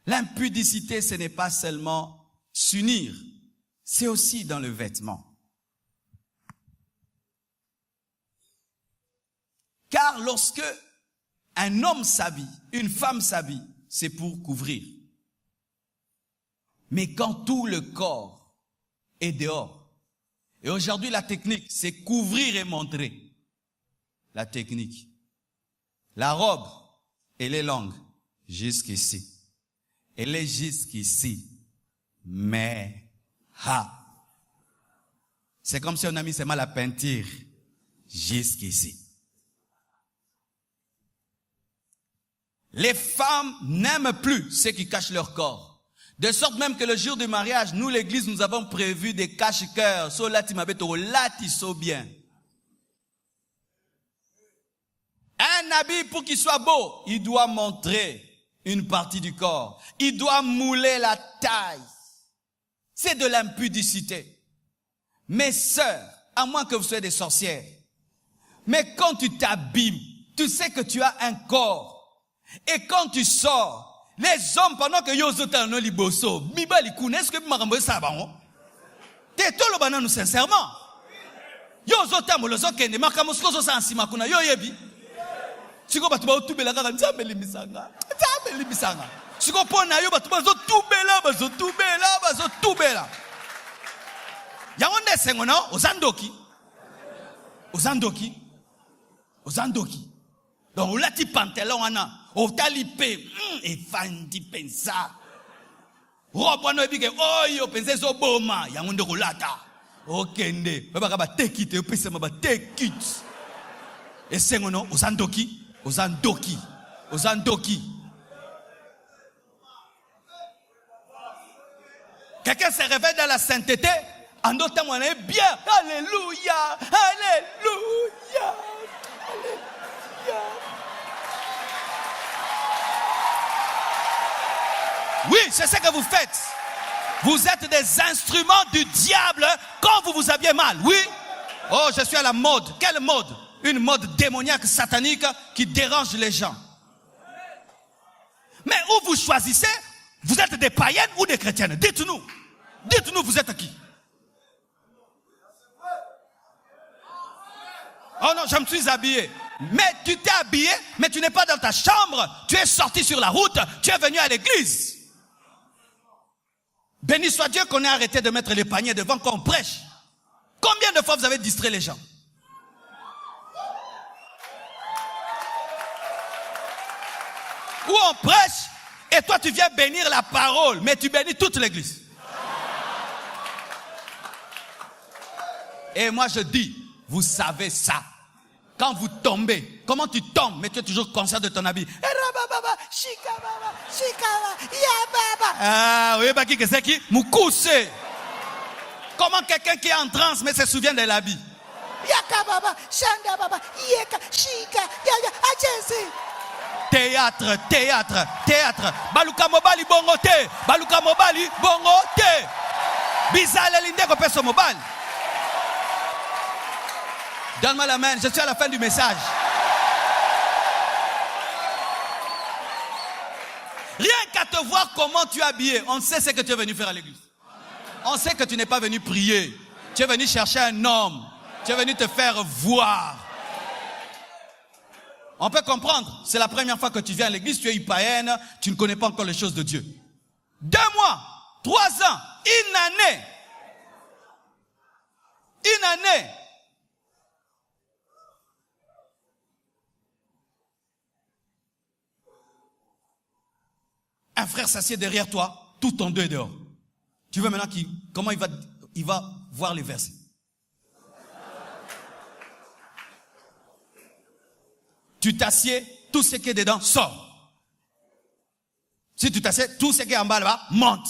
S1: L'impudicité, ce n'est pas seulement s'unir, c'est aussi dans le vêtement. Car lorsque un homme s'habille, une femme s'habille, c'est pour couvrir. Mais quand tout le corps est dehors, et aujourd'hui la technique, c'est couvrir et montrer. La technique. La robe, elle est longue, jusqu'ici. Elle est jusqu'ici. Mais, c'est comme si on a mis seulement la peinture jusqu'ici. Les femmes n'aiment plus ceux qui cachent leur corps.
S2: De sorte même que le jour du mariage, nous, l'église, nous avons prévu des cache-cœurs. So lati mabeto, lati so bien. Un habit, pour qu'il soit beau, il doit montrer une partie du corps. Il doit mouler la taille. C'est de l'impudicité. Mes sœurs, à moins que vous soyez des sorcières, mais quand tu t'habilles, tu sais que tu as un corps. Et quand tu sors, les hommes, pendant que yozotan no liboso, mibali kune, est-ce que marambo sabaron? T'es tout le banan nous sincèrement. Yozotan molozo kende, makamosko zo sansima kuna, yo yebi. Siko batuba utubela kaka nzambe limisanga. Nzambe limisanga. Siko pona yo batuba zo tubela. Yaonde sengo na ozandoki. Donc olati pantalon wana, otali pe, efandi pensa. Robo no ebike oyo pense zo boma, yaonde kolata. Okende, baba ka ba take it, opesa ma ba take it. Et sengo no ozandoki. Quelqu'un se réveille dans la sainteté, en d'autres temps, on est bien. Alléluia. Oui, c'est ce que vous faites. Vous êtes des instruments du diable quand vous vous habillez mal. Oui. Oh, je suis à la mode. Quelle mode? Une mode démoniaque, satanique, qui dérange les gens. Mais où vous choisissez, vous êtes des païennes ou des chrétiennes? Dites-nous, vous êtes qui? Oh non, je me suis habillé. Mais tu t'es habillé, mais tu n'es pas dans ta chambre. Tu es sorti sur la route, tu es venu à l'église. Béni soit Dieu qu'on ait arrêté de mettre les paniers devant qu'on prêche. Combien de fois vous avez distrait les gens? Où on prêche, et toi tu viens bénir la parole, mais tu bénis toute l'église. Et moi je dis, vous savez ça. Quand vous tombez, comment tu tombes, mais tu es toujours conscient de ton habit. Ah oui, bah qui que c'est qui? Moukousse. Comment quelqu'un qui est en transe, mais se souvient de l'habit? Théâtre. Baluka mobali bongo te. Bizarre l'inde ko peso mobile. Donne-moi la main, je suis à la fin du message. Rien qu'à te voir comment tu es habillé, on sait ce que tu es venu faire à l'église. On sait que tu n'es pas venu prier. Tu es venu chercher un homme. Tu es venu te faire voir. On peut comprendre, c'est la première fois que tu viens à l'église, tu es une païenne, tu ne connais pas encore les choses de Dieu. 2 mois, 3 ans, une année. Un frère s'assied derrière toi, tout en deux dehors. Tu veux maintenant comment il va voir les versets. Tu t'assieds, tout ce qui est dedans sort. Si tu t'assieds, tout ce qui est en bas là-bas monte.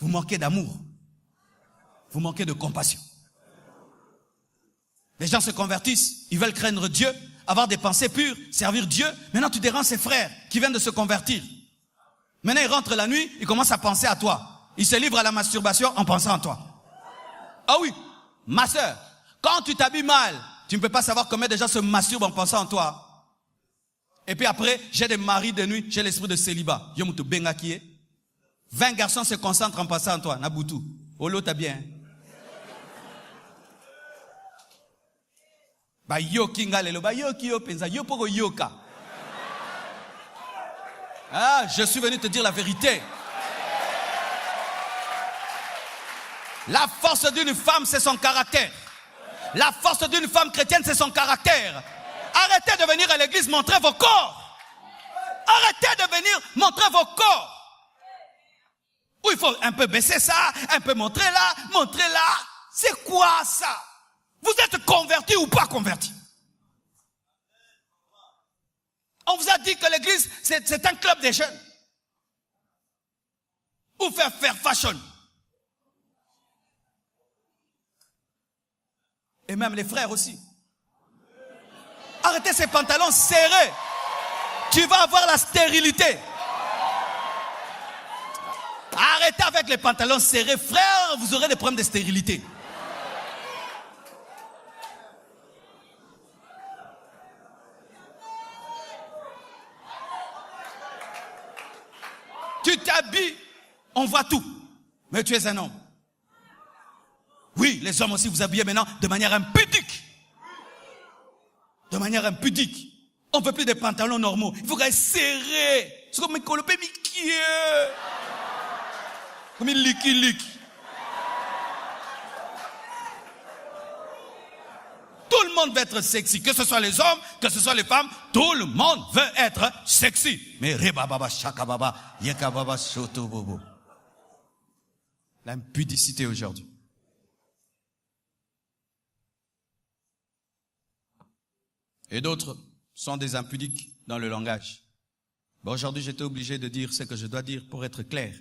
S2: Vous manquez d'amour. Vous manquez de compassion. Les gens se convertissent, ils veulent craindre Dieu, avoir des pensées pures, servir Dieu. Maintenant, tu déranges ses frères qui viennent de se convertir. Maintenant, ils rentrent la nuit, ils commencent à penser à toi. Ils se livrent à la masturbation en pensant à toi. Ah oui, ma soeur, quand tu t'habilles mal, tu ne peux pas savoir combien de gens se masturbent en pensant en toi. Et puis après, j'ai des maris de nuit, j'ai l'esprit de célibat. 20 garçons se concentrent en pensant en toi. Nabutu. Olo, t'as bien. Ba yoki ngalelo, ba yoki yo penza, yo poko yoka. Ah, je suis venu te dire la vérité. La force d'une femme, c'est son caractère. La force d'une femme chrétienne, c'est son caractère. Arrêtez de venir à l'église montrer vos corps. Arrêtez de venir montrer vos corps. Ou il faut un peu baisser ça, un peu montrer là. C'est quoi ça? Vous êtes converti ou pas converti? On vous a dit que l'église, c'est un club des jeunes. ou faire fashion. Et même les frères aussi. Arrêtez ces pantalons serrés. Tu vas avoir la stérilité. Arrêtez avec les pantalons serrés. Frères, vous aurez des problèmes de stérilité. Tu t'habilles, on voit tout. Mais tu es un homme. Oui, les hommes aussi vous habillez maintenant de manière impudique. De manière impudique. On ne veut plus des pantalons normaux. Il faut qu'ils soient serrés. C'est comme un colopé miquieux. Comme un licky. Tout le monde veut être sexy. Que ce soit les hommes, que ce soit les femmes, tout le monde veut être sexy. Mais rebababa, shakababa, yekababa, shotobobo. L'impudicité aujourd'hui. Et d'autres sont des impudiques dans le langage. Bon, aujourd'hui, j'étais obligé de dire ce que je dois dire pour être clair.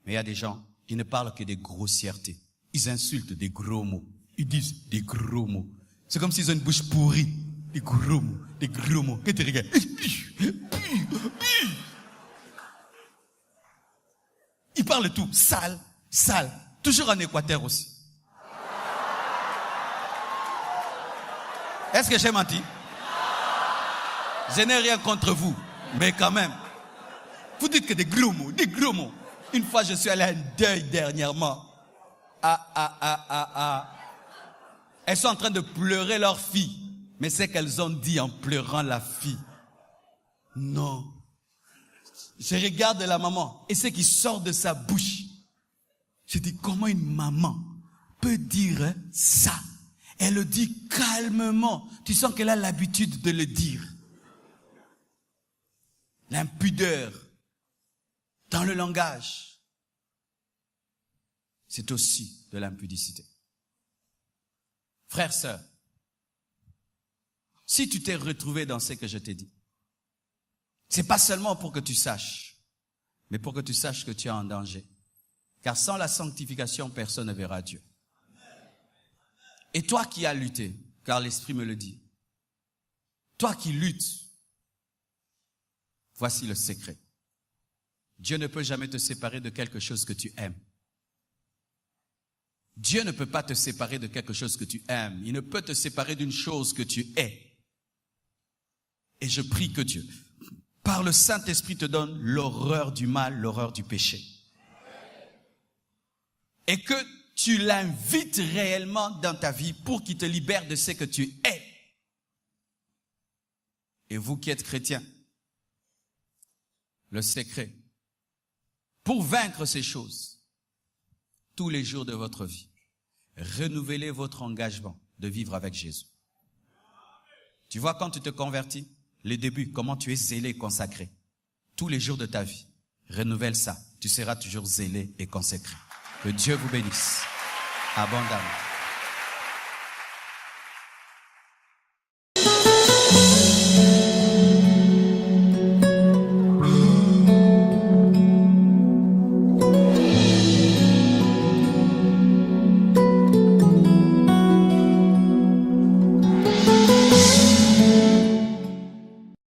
S2: Mais il y a des gens, ils ne parlent que des grossièretés. Ils insultent des gros mots. Ils disent des gros mots. C'est comme s'ils ont une bouche pourrie. Des gros mots, des gros mots. Que tu regardes. Ils parlent tout. Sale, sale. Toujours en Équateur aussi. Est-ce que j'ai menti? Je n'ai rien contre vous, mais quand même. Vous dites que des gros mots, des gros mots. Une fois, je suis allé à un deuil dernièrement. Elles sont en train de pleurer leur fille. Mais c'est qu'elles ont dit en pleurant la fille. Non. Je regarde la maman et ce qui sort de sa bouche. Je dis, comment une maman peut dire ça? Elle le dit calmement. Tu sens qu'elle a l'habitude de le dire. L'impudeur dans le langage, c'est aussi de l'impudicité. Frères, sœurs, si tu t'es retrouvé dans ce que je t'ai dit, c'est pas seulement pour que tu saches, mais pour que tu saches que tu es en danger. Car sans la sanctification, personne ne verra Dieu. Et toi qui as lutté, car l'Esprit me le dit, toi qui luttes, voici le secret. Dieu ne peut jamais te séparer de quelque chose que tu aimes. Dieu ne peut pas te séparer de quelque chose que tu aimes. Il ne peut te séparer d'une chose que tu es. Et je prie que Dieu, par le Saint-Esprit, te donne l'horreur du mal, l'horreur du péché. Et que tu l'invites réellement dans ta vie pour qu'il te libère de ce que tu es. Et vous qui êtes chrétiens, le secret, pour vaincre ces choses, tous les jours de votre vie, renouvelez votre engagement de vivre avec Jésus. Tu vois, quand tu te convertis, les débuts, comment tu es zélé et consacré. Tous les jours de ta vie, renouvelle ça. Tu seras toujours zélé et consacré. Que Dieu vous bénisse abondamment.